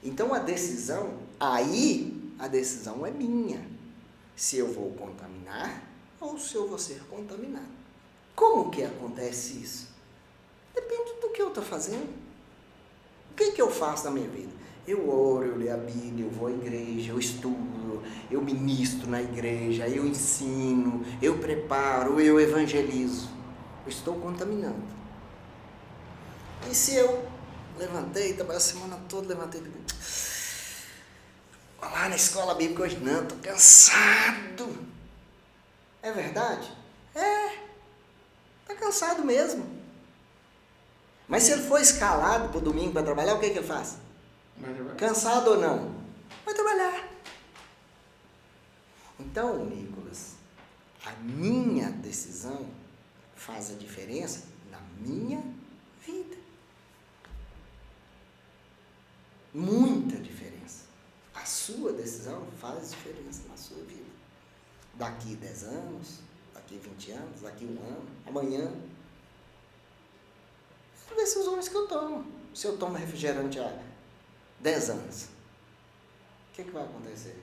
Então a decisão é minha, se eu vou contaminar ou se eu vou ser contaminado. Como que acontece isso? Depende do que eu estou fazendo. O que eu faço na minha vida? Eu oro, eu leio a Bíblia, eu vou à igreja, eu estudo, eu ministro na igreja, eu ensino, eu preparo, eu evangelizo. Eu estou contaminando. E se eu levantei, trabalhei a semana toda, levantei, lá na escola bíblica hoje não, estou cansado. É verdade? Está cansado mesmo. Mas se ele for escalado para o domingo para trabalhar, o que ele faz? Cansado ou não? Vai trabalhar. Então, Nicolas, a minha decisão faz a diferença na minha vida. Muita diferença. A sua decisão faz diferença na sua vida. Daqui 10 anos, daqui 20 anos, daqui 1 ano, amanhã. São decisões que eu tomo. Se eu tomo refrigerante há 10 anos, o que vai acontecer?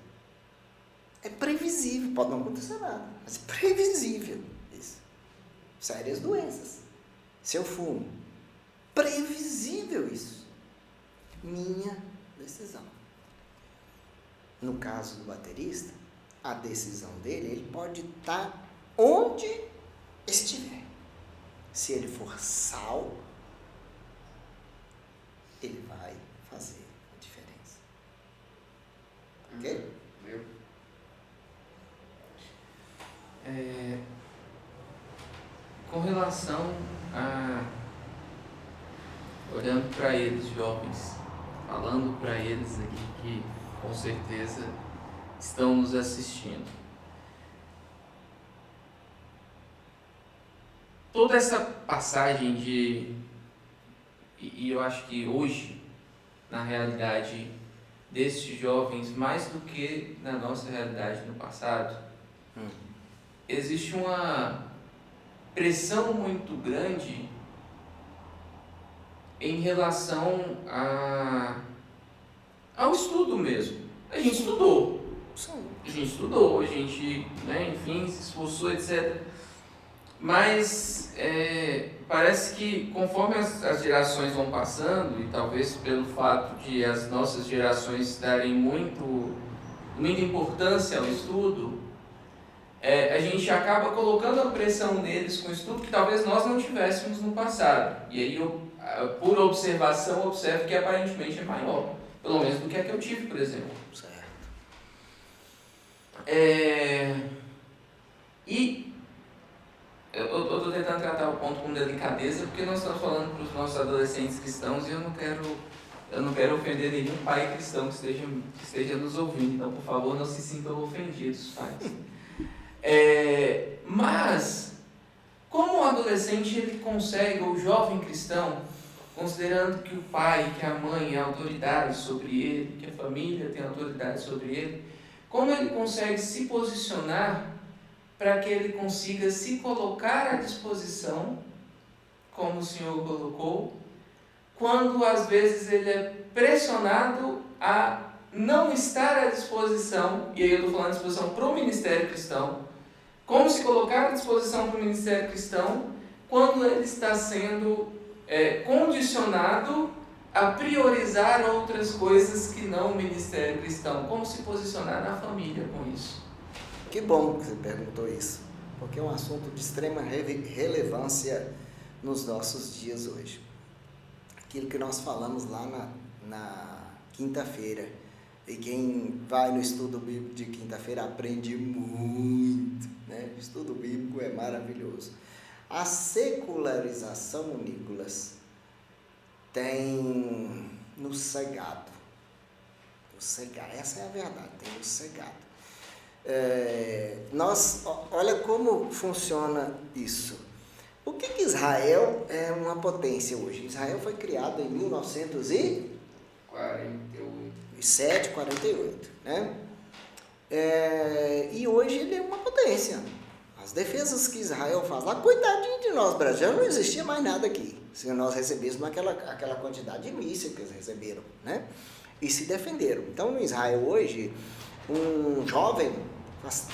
É previsível, pode não acontecer nada, mas é previsível isso. sérias doenças. Se eu fumo, previsível isso. Minha decisão. No caso do baterista, a decisão dele, ele pode estar onde estiver. Se ele for sal, ele vai fazer a diferença. Ok? Com relação a... olhando para eles, jovens, falando para eles aqui que com certeza estão nos assistindo. Toda essa passagem e eu acho que hoje, na realidade destes jovens, mais do que na nossa realidade no passado, existe uma pressão muito grande em relação ao estudo mesmo. A gente estudou, enfim, se esforçou, etc. Mas parece que conforme as gerações vão passando, e talvez pelo fato de as nossas gerações darem muita importância ao estudo, a gente acaba colocando a pressão neles com o estudo que talvez nós não tivéssemos no passado. E aí eu, por observação, observo que aparentemente é maior, pelo menos do que a que eu tive, por exemplo. Certo. E eu estou tentando tratar o ponto com delicadeza, porque nós estamos falando para os nossos adolescentes cristãos e eu não quero ofender nenhum pai cristão que esteja nos ouvindo. Então, por favor, não se sintam ofendidos, pais. Mas, como o adolescente ele consegue, ou o jovem cristão, considerando que o pai, que a mãe é autoridade sobre ele, que a família tem autoridade sobre ele, como ele consegue se posicionar para que ele consiga se colocar à disposição, como o Senhor colocou, quando às vezes ele é pressionado a não estar à disposição, e aí eu estou falando à disposição para o ministério cristão, como se colocar à disposição para o ministério cristão quando ele está sendo condicionado a priorizar outras coisas que não o ministério cristão, como se posicionar na família com isso. Que bom que você perguntou isso, porque é um assunto de extrema relevância nos nossos dias hoje. Aquilo que nós falamos lá na quinta-feira, e quem vai no estudo bíblico de quinta-feira aprende muito, né? O estudo bíblico é maravilhoso. A secularização, Nicolas, tem nos cegado. Essa é a verdade, tem nos cegado. Olha como funciona isso. O que Israel é uma potência hoje? Israel foi criado em 1947, 48, né? E hoje ele é uma potência. As defesas que Israel faz lá, coitadinho de nós brasileiros, não existia mais nada aqui, se nós recebêssemos aquela quantidade de mísseis que eles receberam, né? E se defenderam. Então, no Israel hoje, um jovem faz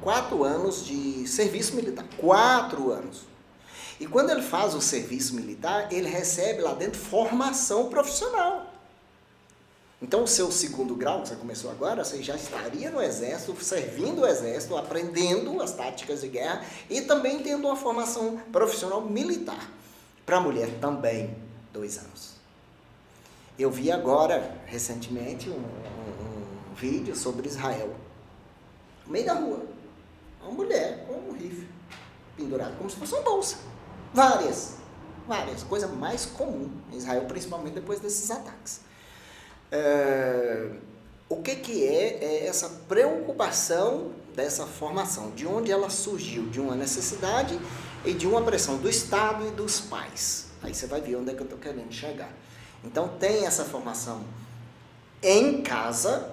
4 anos de serviço militar. 4 anos. E quando ele faz o serviço militar, ele recebe lá dentro formação profissional. Então, o seu segundo grau, que você começou agora, você já estaria no exército, servindo o exército, aprendendo as táticas de guerra e também tendo uma formação profissional militar. Para a mulher também, 2 anos. Eu vi agora, recentemente, um vídeo sobre Israel. No meio da rua, uma mulher com um rifle pendurado, como se fosse uma bolsa. Várias, coisa mais comum em Israel, principalmente depois desses ataques. O que é essa preocupação dessa formação? De onde ela surgiu? De uma necessidade e de uma pressão do Estado e dos pais. Aí você vai ver onde é que eu estou querendo chegar. Então tem essa formação em casa.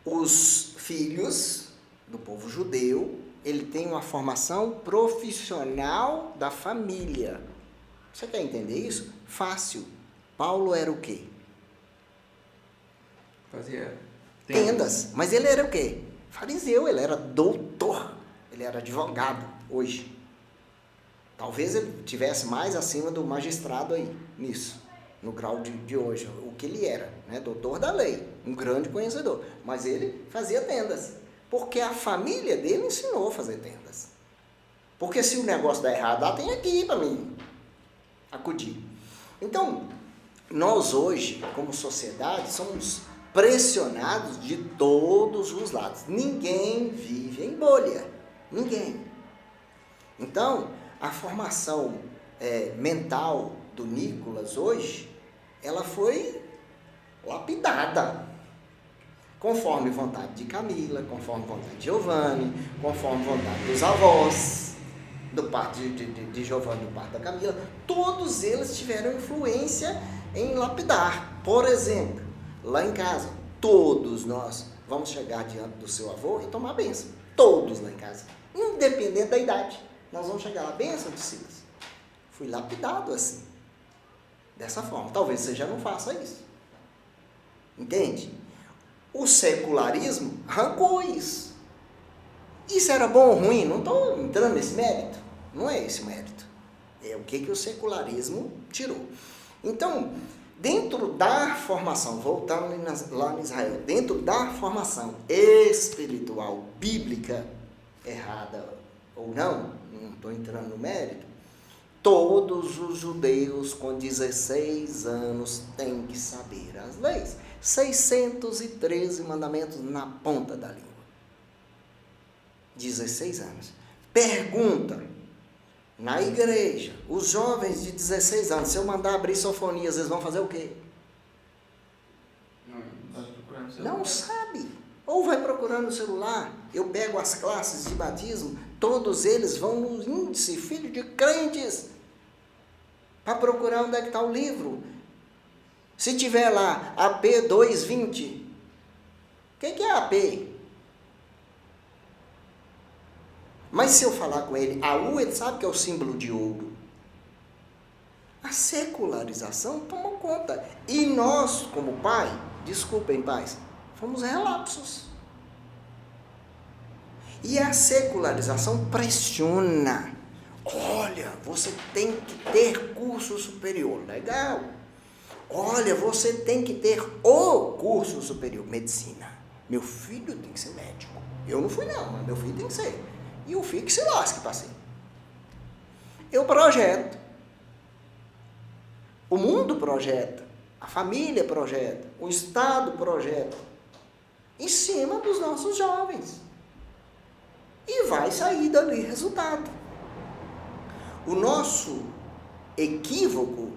Os filhos do povo judeu, ele tem uma formação profissional da família. Você quer entender isso? Fácil. Paulo era o quê? Fazia tendas. Mas ele era o quê? Fariseu, ele era doutor Ele era advogado hoje. Talvez ele tivesse mais acima do magistrado aí, nisso, no grau de hoje, o que ele era, né? Doutor da lei, um grande conhecedor. Mas ele fazia tendas, porque a família dele ensinou a fazer tendas. Porque se o negócio dá errado, tem aqui para mim acudir. Então, nós hoje, como sociedade, somos pressionados de todos os lados. Ninguém vive em bolha. Ninguém. Então, a formação mental do Nicolas hoje, ela foi lapidada. Conforme vontade de Camila, conforme vontade de Giovanni, conforme vontade dos avós, do parto de Giovanni, do parto da Camila, todos eles tiveram influência em lapidar. Por exemplo, lá em casa, todos nós vamos chegar diante do seu avô e tomar a bênção. Todos lá em casa, independente da idade. Nós vamos chegar lá, bênção de Silas. Fui lapidado assim, dessa forma. Talvez você já não faça isso. Entende? O secularismo arrancou isso. Isso era bom ou ruim? Não estou entrando nesse mérito. Não é esse o mérito. É o que o secularismo tirou. Então, dentro da formação, voltando lá em Israel, dentro da formação espiritual, bíblica, errada ou não estou entrando no mérito, todos os judeus com 16 anos têm que saber as leis. 613 mandamentos na ponta da língua. 16 anos. Pergunta, na igreja, os jovens de 16 anos, se eu mandar abrir Sofonias, eles vão fazer o quê? Não sabe. Ou vai procurando no celular. Eu pego as classes de batismo, todos eles vão no índice, filho de crentes, para procurar onde é que está o livro. Se tiver lá AP 220, o que é AP? Mas se eu falar com ele, AU, ele sabe que é o símbolo de ouro. A secularização tomou conta. E nós, como pai, desculpem pais, fomos relapsos. E a secularização pressiona. Olha, você tem que ter curso superior. Legal. Olha, você tem que ter o curso superior. Medicina. Meu filho tem que ser médico. Eu não fui não, mas meu filho tem que ser. E o filho que se lasque para ser. Eu projeto. O mundo projeta. A família projeta. O Estado projeta. Em cima dos nossos jovens. E vai sair dali resultado. O nosso equívoco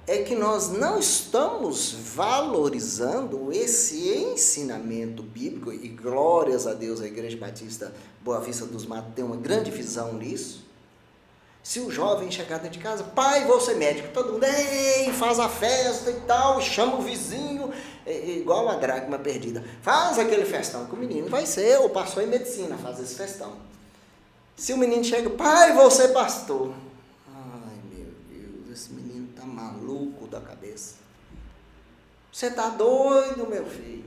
é que nós não estamos valorizando esse ensinamento bíblico, e glórias a Deus, a Igreja Batista Boa Vista dos Matos tem uma grande visão nisso. Se o jovem chegar dentro de casa, pai, vou ser médico, todo mundo, faz a festa e tal, chama o vizinho, igual a dracma perdida, faz aquele festão que o menino vai ser, ou passou em medicina, faz esse festão. Se o menino chega, pai, vou ser pastor. Ai, meu Deus, esse menino tá maluco da cabeça. Você tá doido, meu filho?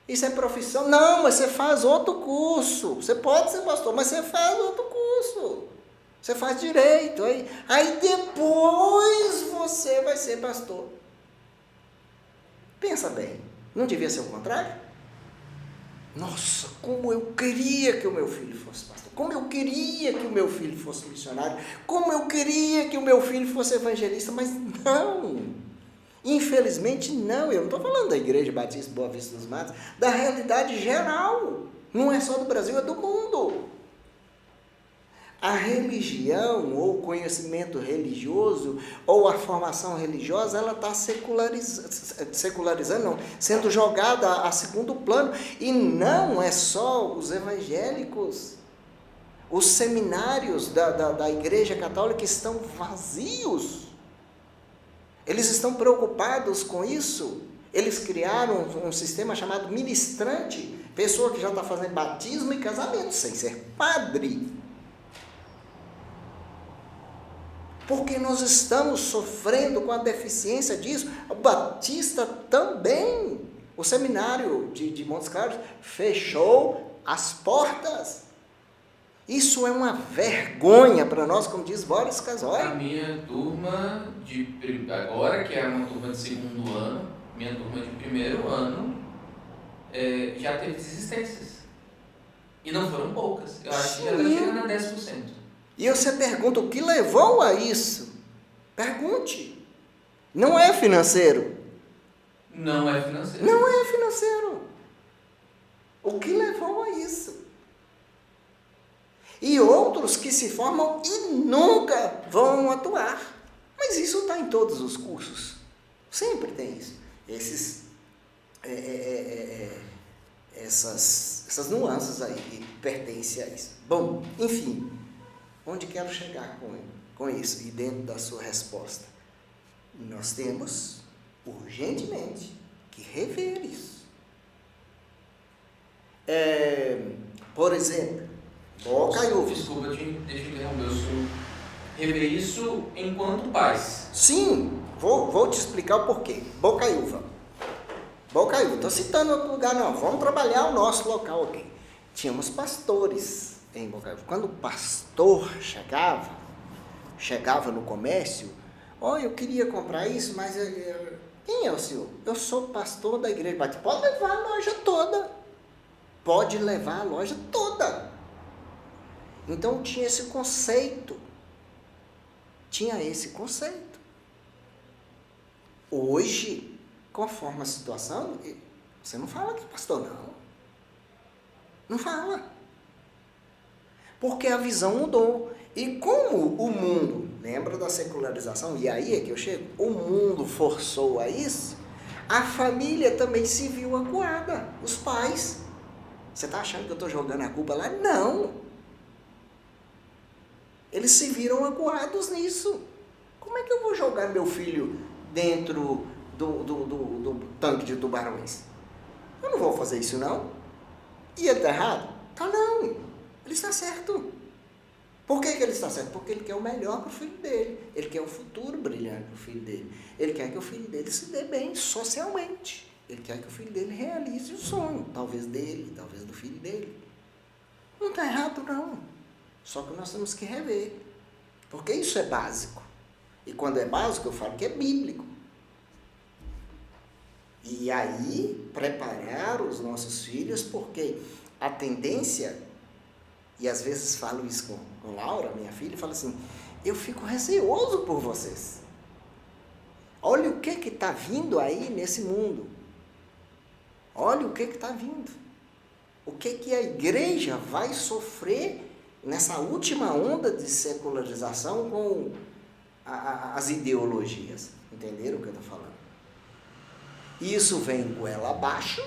Isso é profissão? Não, mas você faz outro curso. Você pode ser pastor, mas você faz outro curso. Você faz direito. Aí depois você vai ser pastor. Pensa bem, não devia ser o contrário? Nossa, como eu queria que o meu filho fosse pastor. Como eu queria que o meu filho fosse missionário. Como eu queria que o meu filho fosse evangelista. Mas não. Infelizmente não. Eu não estou falando da Igreja Batista Boa Vista dos Matos. Da realidade geral. Não é só do Brasil, é do mundo. A religião, ou o conhecimento religioso, ou a formação religiosa, ela está secularizando, não, sendo jogada a segundo plano. E não é só os evangélicos. Os seminários da Igreja Católica estão vazios. Eles estão preocupados com isso. Eles criaram um sistema chamado ministrante, pessoa que já está fazendo batismo e casamento, sem ser padre. Porque nós estamos sofrendo com a deficiência disso. O Batista também. O seminário de Montes Claros fechou as portas. Isso é uma vergonha para nós, como diz Boris Casoy. A minha turma agora, que é uma turma de segundo ano, minha turma de primeiro ano, já teve desistências. E não foram poucas. Eu acho que já está chegando a 10%. E você pergunta o que levou a isso? Pergunte. Não é financeiro. Não é financeiro. Não é financeiro. O que levou a isso? E outros que se formam e nunca vão atuar. Mas isso está em todos os cursos. Sempre tem isso. Essas nuances aí que pertencem a isso. Bom, enfim, onde quero chegar com isso e dentro da sua resposta? Nós temos urgentemente que rever isso. Por exemplo, Bocaiúva. Desculpa, deixa eu interromper. Eu sou rever isso enquanto pais. Sim, vou te explicar o porquê. Bocaiúva, estou citando outro lugar, não. Vamos trabalhar o nosso local aqui. Tínhamos pastores em Bocaiúva. Quando o pastor chegava no comércio, eu queria comprar isso, mas quem é o senhor? Eu sou pastor da igreja. Mas pode levar a loja toda. Pode levar a loja toda. Então tinha esse conceito. Hoje, conforme a situação, você não fala que é pastor, não. Não fala. Porque a visão mudou. E como o mundo, lembra da secularização? E aí é que eu chego. O mundo forçou a isso. A família também se viu acuada. Os pais. Você está achando que eu estou jogando a culpa lá? Não. Eles se viram acuados nisso. Como é que eu vou jogar meu filho dentro do tanque de tubarões? Eu não vou fazer isso, não. E ele está errado? Tá, não. Ele está certo. Por que ele está certo? Porque ele quer o melhor para o filho dele. Ele quer o futuro brilhante para o filho dele. Ele quer que o filho dele se dê bem socialmente. Ele quer que o filho dele realize o sonho. Talvez dele, talvez do filho dele. Não está errado, não. Só que nós temos que rever. Porque isso é básico. E quando é básico, eu falo que é bíblico. E aí, preparar os nossos filhos, porque a tendência, e às vezes falo isso com Laura, minha filha, e falo assim, eu fico receoso por vocês. Olha o que está vindo aí nesse mundo. Olha o que está vindo. O que a igreja vai sofrer nessa última onda de secularização com as ideologias. Entenderam o que eu estou falando? Isso vem goela abaixo.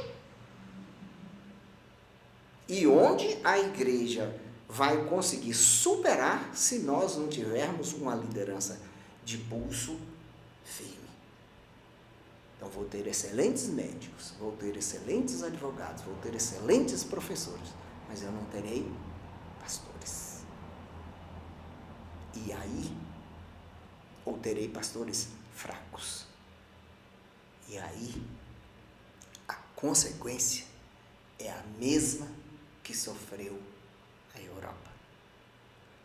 E onde a igreja vai conseguir superar se nós não tivermos uma liderança de pulso firme. Então, vou ter excelentes médicos, vou ter excelentes advogados, vou ter excelentes professores, mas eu não terei pastores. E aí, ou terei pastores fracos. E aí, a consequência é a mesma que sofreu a Europa.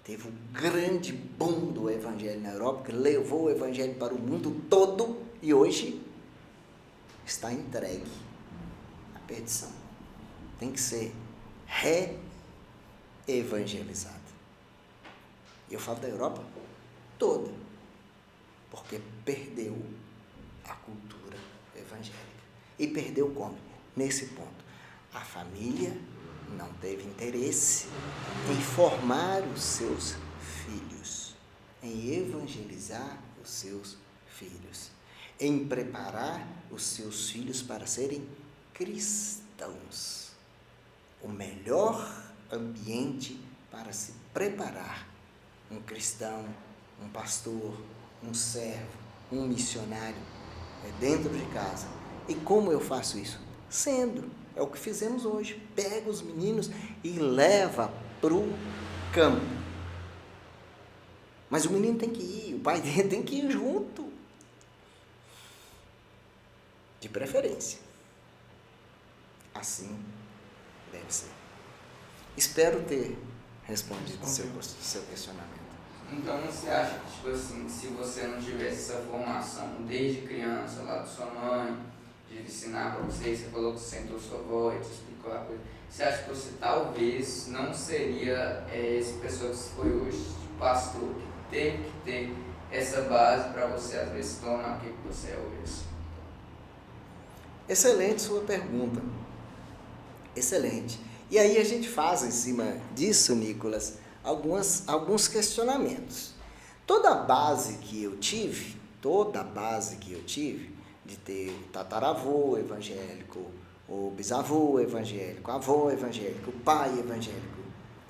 Teve um grande boom do evangelho na Europa, que levou o evangelho para o mundo todo e hoje está entregue à perdição. Tem que ser reevangelizado. E eu falo da Europa toda, porque perdeu a cultura evangélica. E perdeu como? Nesse ponto. A família não teve interesse em formar os seus filhos, em evangelizar os seus filhos, em preparar os seus filhos para serem cristãos. O melhor ambiente para se preparar um cristão, um pastor, um servo, um missionário é dentro de casa. E como eu faço isso? É o que fizemos hoje. Pega os meninos e leva para o campo. Mas o menino tem que ir, o pai dele tem que ir junto. De preferência. Assim deve ser. Espero ter respondido o seu questionamento. Então você acha que, tipo assim, se você não tivesse essa formação desde criança, lá da sua mãe, de ensinar para você falou que você sentou sua avó e te explicou a coisa, você acha que você talvez não seria essa pessoa que você foi hoje, tipo, pastor, que teve que ter essa base para você às vezes se tornar o que você é hoje? Excelente sua pergunta. Excelente. E aí a gente faz em cima disso, Nicolas, alguns questionamentos. Toda a base que eu tive de ter tataravô evangélico, o bisavô evangélico, avô evangélico, o pai evangélico,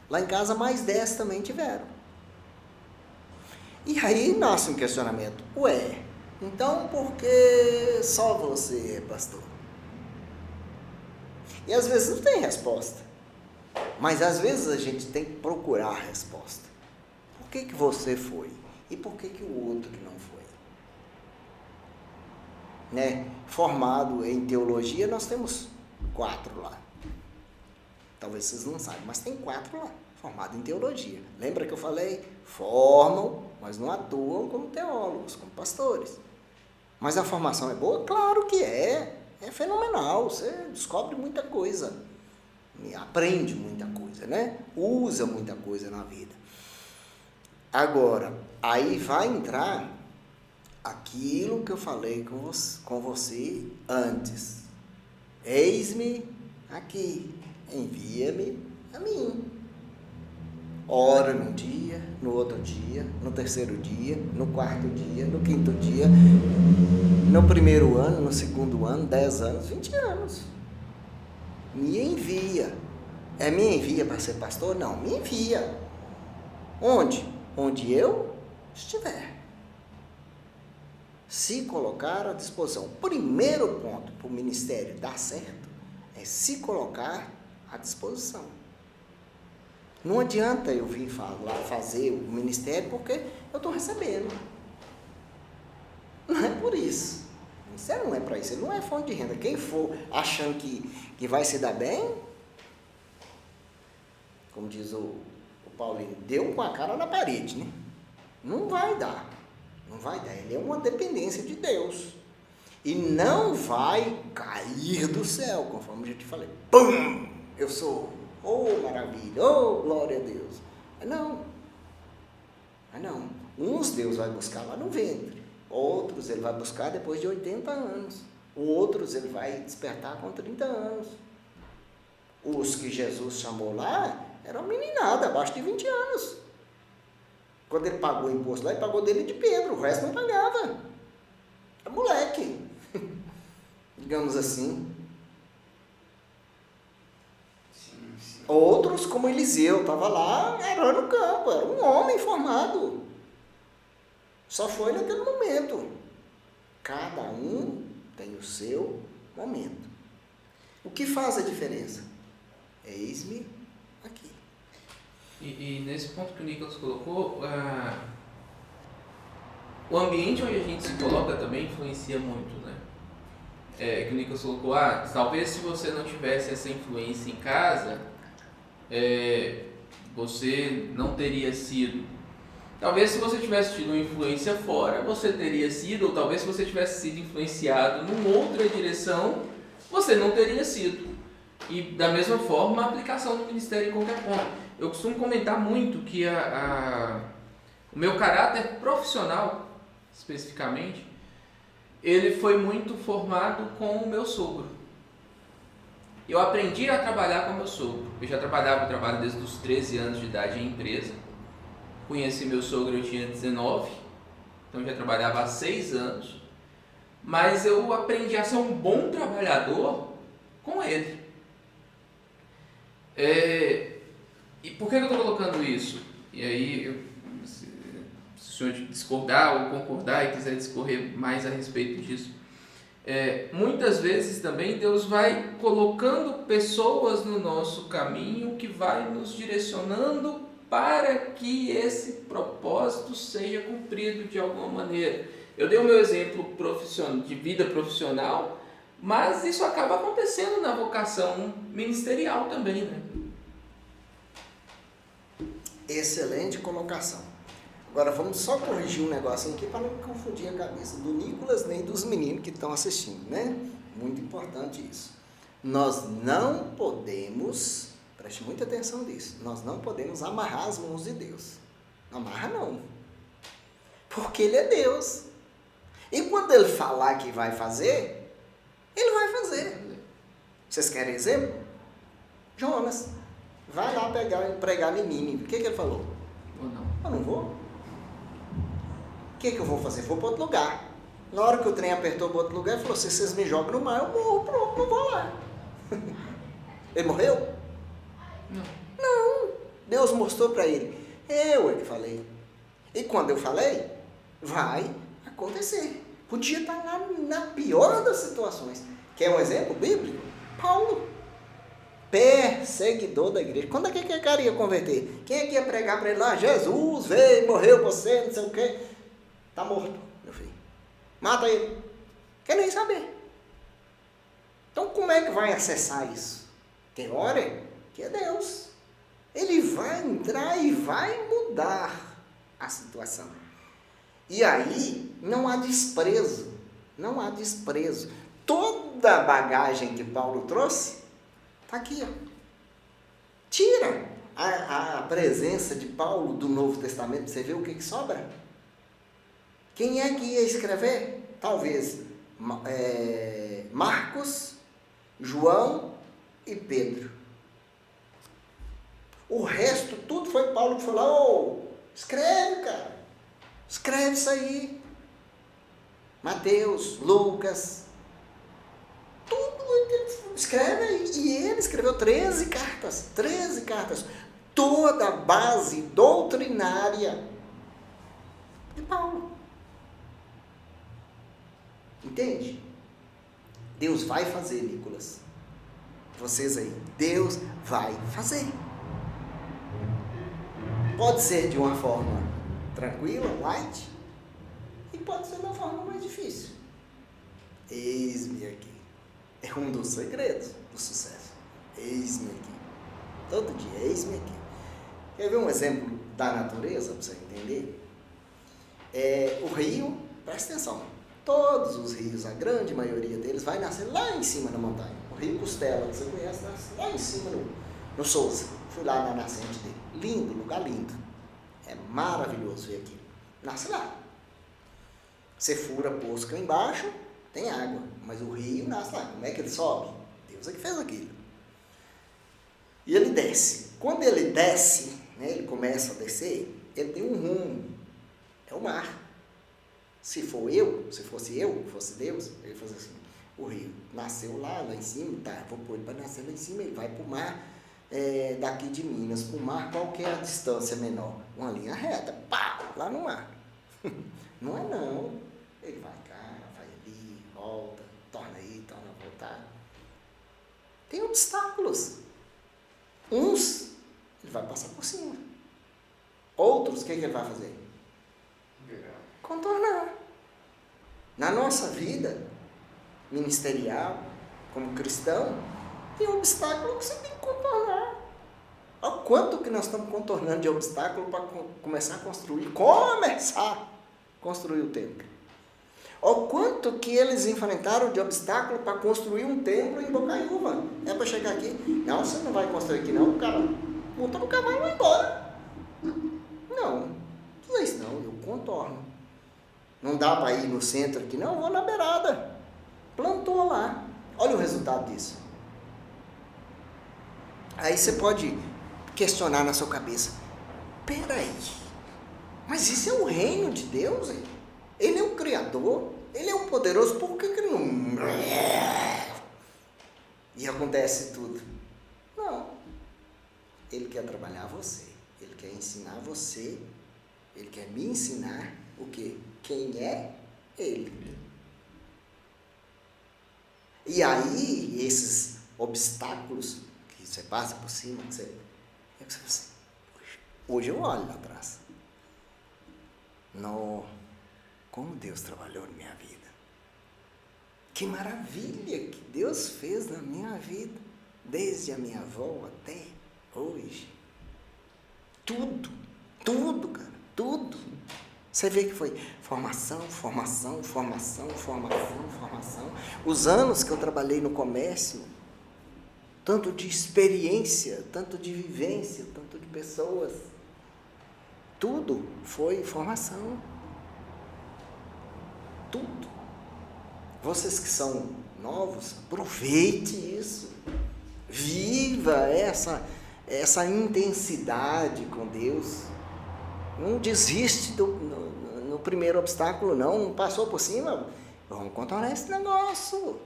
lá em casa mais 10 também tiveram. E aí nasce um questionamento, então por que só você é pastor? E às vezes não tem resposta, mas às vezes a gente tem que procurar a resposta. Por que você foi? E por que o outro que não foi? Né? Formado em teologia, nós temos 4 lá. Talvez vocês não saibam, mas tem 4 lá, formados em teologia. Lembra que eu falei? Formam, mas não atuam como teólogos, como pastores. Mas a formação é boa? Claro que é. É fenomenal, você descobre muita coisa, aprende muita coisa, né? Usa muita coisa na vida. Agora, aí vai entrar aquilo que eu falei com você antes. Eis-me aqui, envia-me a mim. Ora num dia, no outro dia, no terceiro dia, no quarto dia, no quinto dia, no primeiro ano, no segundo ano, 10 anos, 20 anos. Me envia. Me envia para ser pastor? Não, me envia. Onde? Onde eu estiver. Se colocar à disposição. Primeiro ponto para o ministério dar certo é se colocar à disposição. Não adianta eu vir fazer o ministério porque eu estou recebendo. Não é por isso. O ministério não é para isso. Ele não é fonte de renda. Quem for achando que vai se dar bem, como diz o Paulinho, deu com a cara na parede, né? Não vai dar. Não vai dar. Ele é uma dependência de Deus. E não vai cair do céu, conforme eu já te falei. Pum! Eu sou... Oh, maravilha! Oh, glória a Deus! Não. Uns Deus vai buscar lá no ventre. Outros ele vai buscar depois de 80 anos. Outros ele vai despertar com 30 anos. Os que Jesus chamou lá eram meninada, abaixo de 20 anos. Quando ele pagou o imposto lá, ele pagou dele de Pedro. O resto não pagava. Era moleque. Digamos assim. Outros, como Eliseu, estava lá, era no campo, era um homem formado. Só foi naquele momento. Cada um tem o seu momento. O que faz a diferença? Eis-me aqui. E nesse ponto que o Nicolas colocou, o ambiente onde a gente se coloca também influencia muito, né? Que o Nicolas colocou, talvez se você não tivesse essa influência em casa, você não teria sido. Talvez se você tivesse tido uma influência fora, você teria sido, ou talvez se você tivesse sido influenciado numa outra direção, você não teria sido. E da mesma forma, a aplicação do ministério em qualquer ponto. Eu costumo comentar muito que o meu caráter profissional, especificamente, ele foi muito formado com o meu sogro. Eu aprendi a trabalhar com o meu sogro. Eu já trabalho desde os 13 anos de idade em empresa. Conheci meu sogro, eu tinha 19, então já trabalhava há 6 anos. Mas eu aprendi a ser um bom trabalhador com ele. E por que eu estou colocando isso? E aí, se o senhor discordar ou concordar e quiser discorrer mais a respeito disso, muitas vezes também Deus vai colocando pessoas no nosso caminho que vai nos direcionando para que esse propósito seja cumprido de alguma maneira. Eu dei o meu exemplo de vida profissional, mas isso acaba acontecendo na vocação ministerial também, né? Excelente colocação. Agora vamos só corrigir um negócio aqui para não confundir a cabeça do Nicolas nem dos meninos que estão assistindo, né? Muito importante isso. Nós não podemos, preste muita atenção nisso, nós não podemos amarrar as mãos de Deus. Não amarra não. Porque Ele é Deus. E quando Ele falar que vai fazer, Ele vai fazer. Vocês querem exemplo? Jonas, vai lá pregar em Nínive. O que ele falou? Ou não? Eu não vou. O que eu vou fazer? Vou para outro lugar. Na hora que o trem apertou para outro lugar, ele falou, se vocês me jogam no mar, eu morro, pronto, não vou lá. Ele morreu? Não. Deus mostrou para ele. Eu é que falei. E quando eu falei, vai acontecer. Podia estar lá na pior das situações. Quer um exemplo bíblico? Paulo. Perseguidor da igreja. Quando é que aquele cara ia converter? Quem é que ia pregar para ele lá? Jesus veio, morreu por você, não sei o quê. Está morto, meu filho. Mata ele. Quer nem saber. Então como é que vai acessar isso? Tem hora que é Deus. Ele vai entrar e vai mudar a situação. E aí não há desprezo. Não há desprezo. Toda a bagagem que Paulo trouxe está aqui, ó. Tira a presença de Paulo do Novo Testamento, você vê o que sobra? Quem é que ia escrever? Talvez Marcos, João e Pedro. O resto, tudo foi Paulo que falou, escreve, cara. Escreve isso aí. Mateus, Lucas, tudo escreve aí. E ele escreveu 13 cartas. 13 cartas. Toda a base doutrinária de Paulo. Entende? Deus vai fazer, Nicolas. Vocês aí. Deus vai fazer. Pode ser de uma forma tranquila, light, e pode ser de uma forma mais difícil. Eis-me aqui. É um dos segredos do sucesso. Eis-me aqui. Todo dia, eis-me aqui. Quer ver um exemplo da natureza, para você entender? O rio, presta atenção, todos os rios, a grande maioria deles, vai nascer lá em cima na montanha. O rio Costela, que você conhece, nasce lá em cima no Souza. Fui lá na nascente dele. Lindo, lugar lindo. É maravilhoso ver aquilo. Nasce lá. Você fura poço cá embaixo, tem água. Mas o rio nasce lá. Como é que ele sobe? Deus é que fez aquilo. E ele desce. Quando ele desce, né, ele começa a descer, ele tem um rumo. É o mar. Se fosse eu, fosse Deus, ele fazia assim. O rio nasceu lá em cima, tá, vou pôr ele para nascer lá em cima, ele vai para o mar, daqui de Minas para o mar, qual que é a distância menor? Uma linha reta, pá, lá no mar. Não é não. Ele vai cá, vai ali, volta, torna aí, torna a voltar. Tem obstáculos. Uns, ele vai passar por cima. Outros, o que ele vai fazer? Contornar. Na nossa vida ministerial, como cristão, tem um obstáculo que você tem que contornar. Olha quanto que nós estamos contornando de obstáculo para começar a construir o templo. Olha quanto que eles enfrentaram de obstáculo para construir um templo em Bocaiúva. É para chegar aqui? Não, você não vai construir aqui não, cara. Monta no cavalo e vai embora. Não é isso não, eu contorno. Não dá para ir no centro aqui, não, eu vou na beirada. Plantou lá. Olha o resultado disso. Aí você pode questionar na sua cabeça, peraí, mas isso é o reino de Deus, hein? Ele é o Criador, Ele é o poderoso, por que ele não... E acontece tudo? Não. Ele quer trabalhar você, Ele quer ensinar você, Ele quer me ensinar o quê? Quem é Ele. E aí, esses obstáculos que você passa por cima, que você hoje eu olho lá atrás. Como Deus trabalhou na minha vida. Que maravilha que Deus fez na minha vida, desde a minha avó até hoje. Tudo. Tudo, cara, tudo. Você vê que foi formação. Os anos que eu trabalhei no comércio, tanto de experiência, tanto de vivência, tanto de pessoas, tudo foi formação. Tudo. Vocês que são novos, aproveite isso. Viva essa intensidade com Deus. Não desiste no primeiro obstáculo, não passou por cima. Vamos contornar esse negócio.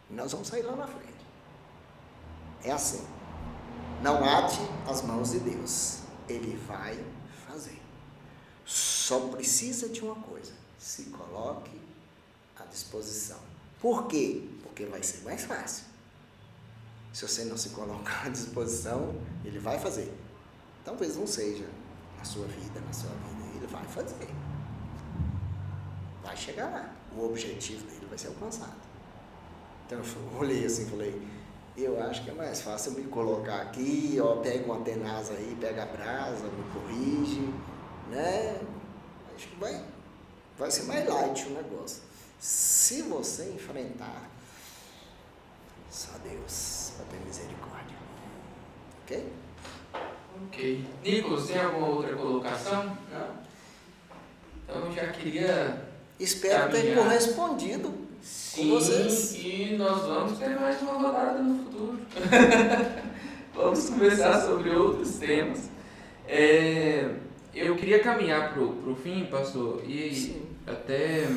Nós vamos sair lá na frente. É assim. Não ate as mãos de Deus. Ele vai fazer. Só precisa de uma coisa. Se coloque à disposição. Por quê? Porque vai ser mais fácil. Se você não se colocar à disposição, ele vai fazer. Talvez não seja na sua vida, ele vai fazer. Vai chegar lá. O objetivo dele vai ser alcançado. Então eu olhei assim e falei, eu acho que é mais fácil eu me colocar aqui, ó, pega uma tenaz aí, pega a brasa, me corrige, né? Acho que vai ser mais light o negócio. Se você enfrentar, só Deus para ter misericórdia. Ok? Ok. Nicolas, tem alguma outra colocação? Não. Então eu já queria... Espero ter correspondido com vocês. E nós vamos ter mais uma rodada no futuro. Vamos conversar sobre outros temas. Eu queria caminhar para o fim, pastor, e Sim. até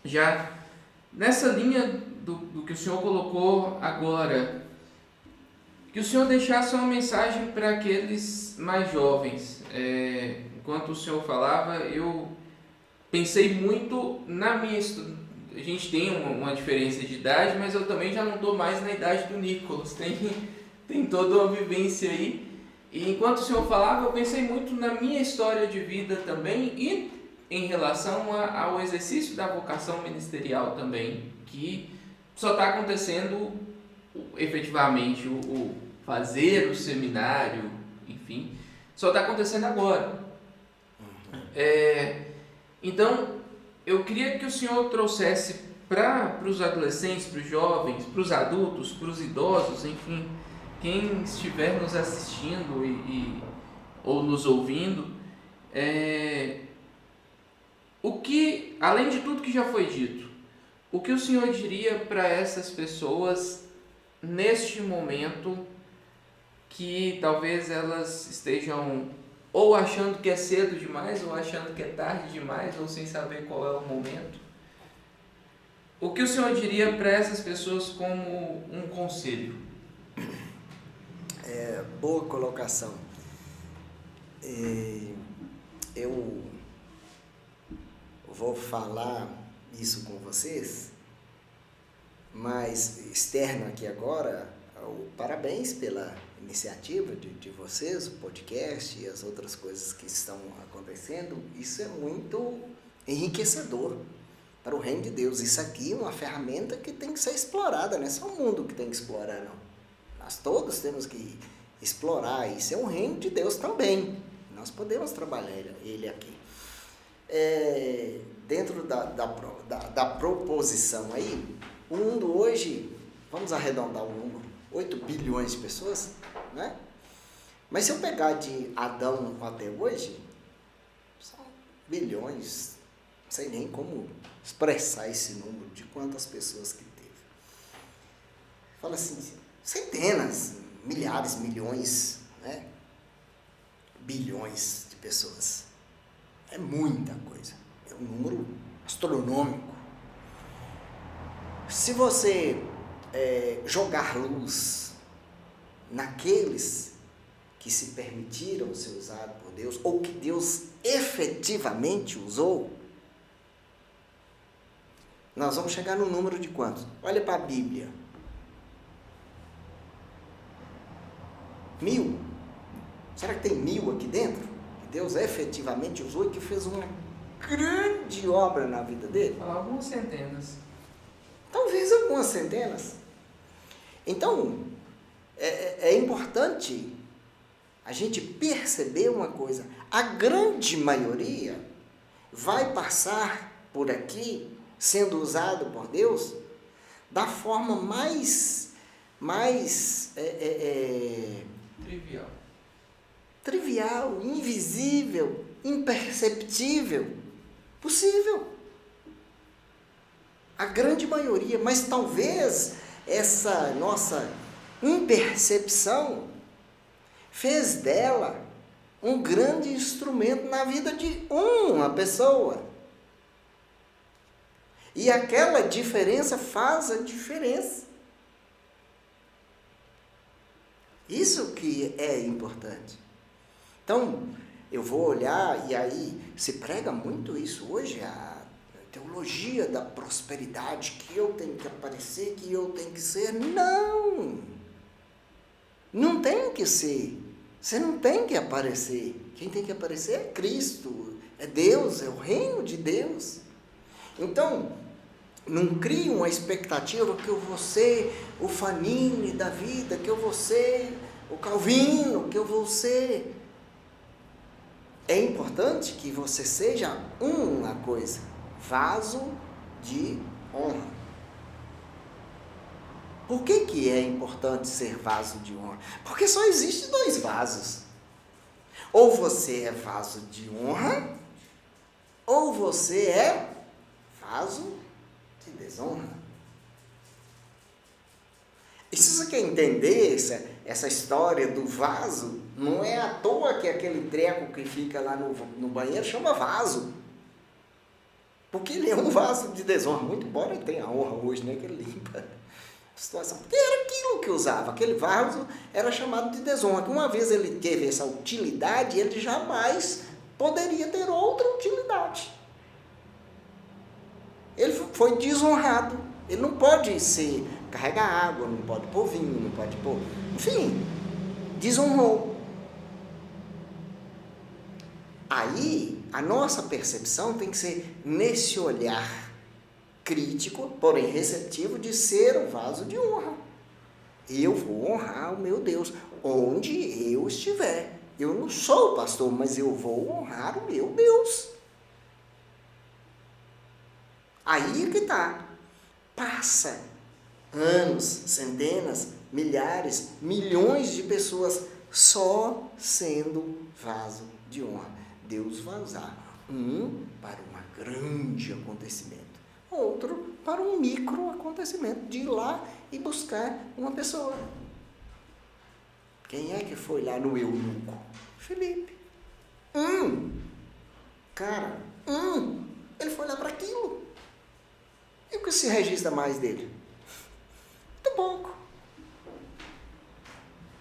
já nessa linha do que o senhor colocou agora, que o senhor deixasse uma mensagem para aqueles mais jovens. Enquanto o senhor falava, eu pensei muito na minha... A gente tem uma diferença de idade, mas eu também já não estou mais na idade do Nicolas. Tem toda uma vivência aí. E enquanto o senhor falava, eu pensei muito na minha história de vida também e em relação ao exercício da vocação ministerial também, que só está acontecendo efetivamente, o fazer o seminário, enfim, só está acontecendo agora. Então, eu queria que o senhor trouxesse para os adolescentes, para os jovens, para os adultos, para os idosos, enfim, quem estiver nos assistindo ou nos ouvindo, o que, além de tudo que já foi dito, o que o senhor diria para essas pessoas neste momento que talvez elas estejam ou achando que é cedo demais, ou achando que é tarde demais, ou sem saber qual é o momento? O que o senhor diria para essas pessoas como um conselho? Boa colocação. Eu vou falar isso com vocês, mas externo aqui agora, parabéns pela iniciativa de vocês, o podcast e as outras coisas que estão acontecendo. Isso é muito enriquecedor para o reino de Deus. Isso aqui é uma ferramenta que tem que ser explorada, não é só o mundo que tem que explorar, não. Nós todos temos que explorar. Isso é um reino de Deus também. Nós podemos trabalhar ele aqui. Dentro da proposição aí, o mundo hoje, vamos arredondar o número, 8 bilhões de pessoas, né? Mas se eu pegar de Adão até hoje, são bilhões, não sei nem como expressar esse número de quantas pessoas que teve. Fala assim, centenas, milhares, milhões, né? Bilhões de pessoas. É muita coisa, é um número astronômico. Se você jogar luz naqueles que se permitiram ser usados por Deus, ou que Deus efetivamente usou, nós vamos chegar no número de quantos? Olha para a Bíblia. 1000. Será que tem 1000 aqui dentro? Que Deus efetivamente usou e que fez uma grande obra na vida dele? Algumas centenas. Talvez algumas centenas. Então, é importante a gente perceber uma coisa: a grande maioria vai passar por aqui, sendo usado por Deus, da forma mais trivial, invisível, imperceptível possível. A grande maioria, mas talvez essa nossa impercepção fez dela um grande instrumento na vida de uma pessoa. E aquela diferença faz a diferença. Isso que é importante. Então, eu vou olhar, e aí se prega muito isso hoje, a teologia da prosperidade, que eu tenho que aparecer, que eu tenho que ser. Não! Não tem que ser. Você não tem que aparecer. Quem tem que aparecer é Cristo, é Deus, é o reino de Deus. Então, não crie uma expectativa que eu vou ser o Fanini da vida, que eu vou ser o Calvino, que eu vou ser. É importante que você seja uma coisa: vaso de honra. Por que é importante ser vaso de honra? Porque só existe 2 vasos. Ou você é vaso de honra, ou você é vaso de desonra. E se você quer entender essa história do vaso, não é à toa que aquele treco que fica lá no banheiro chama vaso. Porque ele é um vaso de desonra, muito embora ele tenha honra hoje, né, que ele limpa a situação. Porque era aquilo que usava, aquele vaso era chamado de desonra. Que uma vez ele teve essa utilidade, ele jamais poderia ter outra utilidade. Ele foi desonrado. Ele não pode carregar água, não pode pôr vinho, não pode pôr... Enfim, desonrou. Aí, a nossa percepção tem que ser nesse olhar crítico, porém receptivo, de ser um vaso de honra. Eu vou honrar o meu Deus, onde eu estiver. Eu não sou o pastor, mas eu vou honrar o meu Deus. Aí é que está. Passa anos, centenas, milhares, milhões de pessoas só sendo vaso de honra. Deus vai usar um para um grande acontecimento, outro para um micro acontecimento, de ir lá e buscar uma pessoa. Quem é que foi lá no eunuco? Filipe. Ele foi lá para aquilo. E o que se registra mais dele? Muito pouco.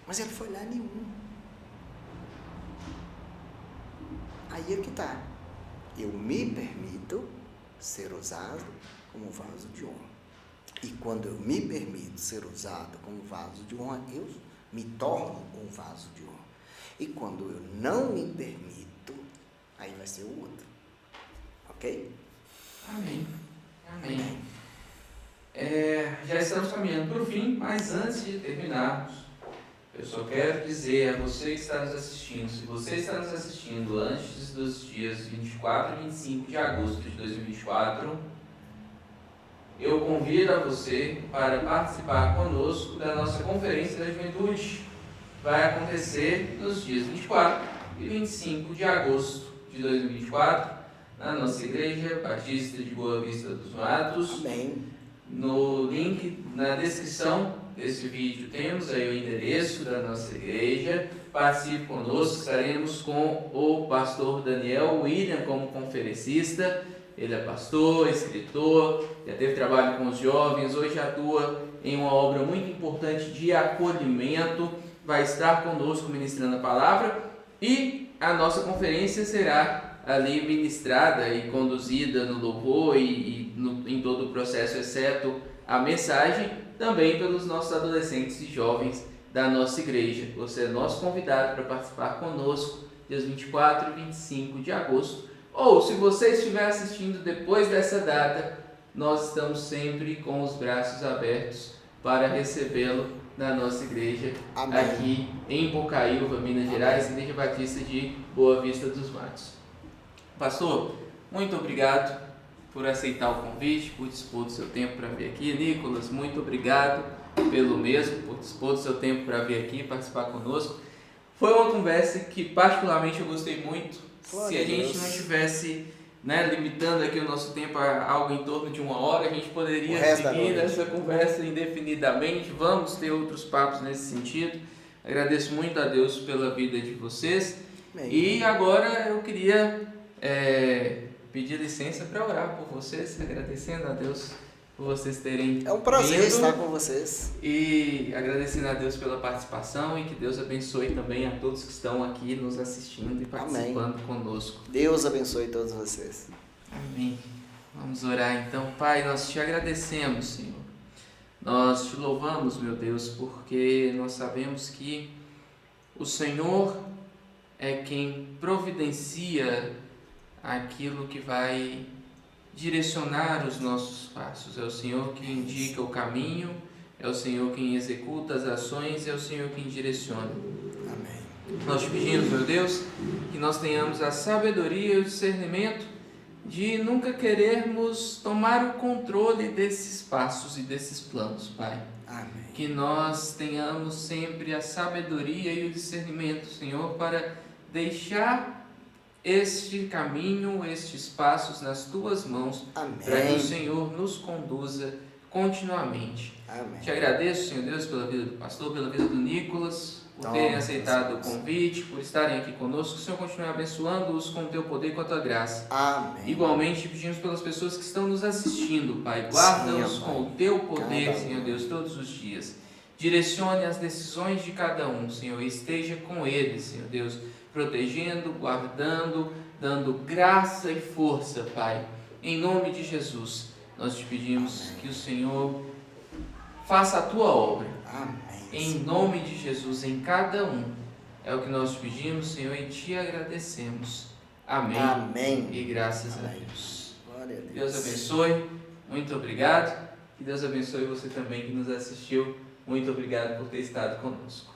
Mas ele foi lá nenhum. Aí é que está. Eu me permito ser usado como vaso de honra. E quando eu me permito ser usado como vaso de honra, eu me torno um vaso de honra. E quando eu não me permito, aí vai ser o outro. Ok? Amém. Amém. Já estamos caminhando para o fim, mas antes de terminarmos, eu só quero dizer a você que está nos assistindo, se você está nos assistindo antes dos dias 24 e 25 de agosto de 2024, eu convido a você para participar conosco da nossa Conferência da Juventude. Vai acontecer nos dias 24 e 25 de agosto de 2024, na nossa Igreja Batista de Boa Vista dos Matos. Amém. No link na descrição desse vídeo temos aí o endereço da nossa igreja. Participe conosco, estaremos com o pastor Daniel William como conferencista. Ele é pastor, escritor, já teve trabalho com os jovens, hoje atua em uma obra muito importante de acolhimento. Vai estar conosco ministrando a palavra e a nossa conferência será ali ministrada e conduzida no louvor em todo o processo, exceto a mensagem, também pelos nossos adolescentes e jovens da nossa igreja. Você é nosso convidado para participar conosco dias 24 e 25 de agosto. Ou, se você estiver assistindo depois dessa data, nós estamos sempre com os braços abertos para recebê-lo da nossa igreja. Amém. Aqui em Bocaiúva, Minas Gerais, Igreja Batista de Boa Vista dos Matos. Pastor, muito obrigado por aceitar o convite, por dispor do seu tempo para vir aqui. Nicolas, muito obrigado pelo mesmo, por dispor do seu tempo para vir aqui participar conosco. Foi uma conversa que particularmente eu gostei muito. Se a gente não tivesse, limitando aqui o nosso tempo a algo em torno de 1 hora, a gente poderia seguir essa conversa indefinidamente. Vamos ter outros papos nesse sentido. Agradeço muito a Deus pela vida de vocês. Amém. E agora eu queria pedir licença para orar por vocês, agradecendo a Deus por vocês terem É um prazer vindo, estar com vocês. e agradecendo a Deus pela participação, e que Deus abençoe também a todos que estão aqui nos assistindo e participando conosco. Deus abençoe todos vocês. Amém. Vamos orar então. Pai, nós te agradecemos, Senhor. Nós te louvamos, meu Deus, porque nós sabemos que o Senhor é quem providencia aquilo que vai direcionar os nossos passos. É o Senhor que indica o caminho, é o Senhor quem executa as ações, é o Senhor quem direciona. Amém. Nós te pedimos, meu Deus, que nós tenhamos a sabedoria e o discernimento de nunca querermos tomar o controle desses passos e desses planos, Pai. Amém. Que nós tenhamos sempre a sabedoria e o discernimento, Senhor, para deixar este caminho, estes passos nas Tuas mãos, Amém. para que o Senhor nos conduza continuamente. Amém. Te agradeço, Senhor Deus, pela vida do pastor, pela vida do Nicolas, por terem aceitado o convite, por estarem aqui conosco. Que o Senhor continue abençoando-os com o Teu poder e com a Tua graça. Amém. Igualmente, pedimos pelas pessoas que estão nos assistindo, Pai. Guarda-os Sim, com o Teu poder, Cada Senhor Deus, todos os dias. Direcione as decisões de cada um, Senhor, e esteja com eles, Senhor Deus, protegendo, guardando, dando graça e força, Pai. Em nome de Jesus, nós te pedimos que o Senhor faça a Tua obra. Amém. Em nome de Jesus, em cada um. É o que nós te pedimos, Senhor, e te agradecemos. Amém. Amém. E graças a Amém. Deus. Glória a Deus. Deus abençoe. Muito obrigado. Que Deus abençoe você também que nos assistiu. Muito obrigado por ter estado conosco.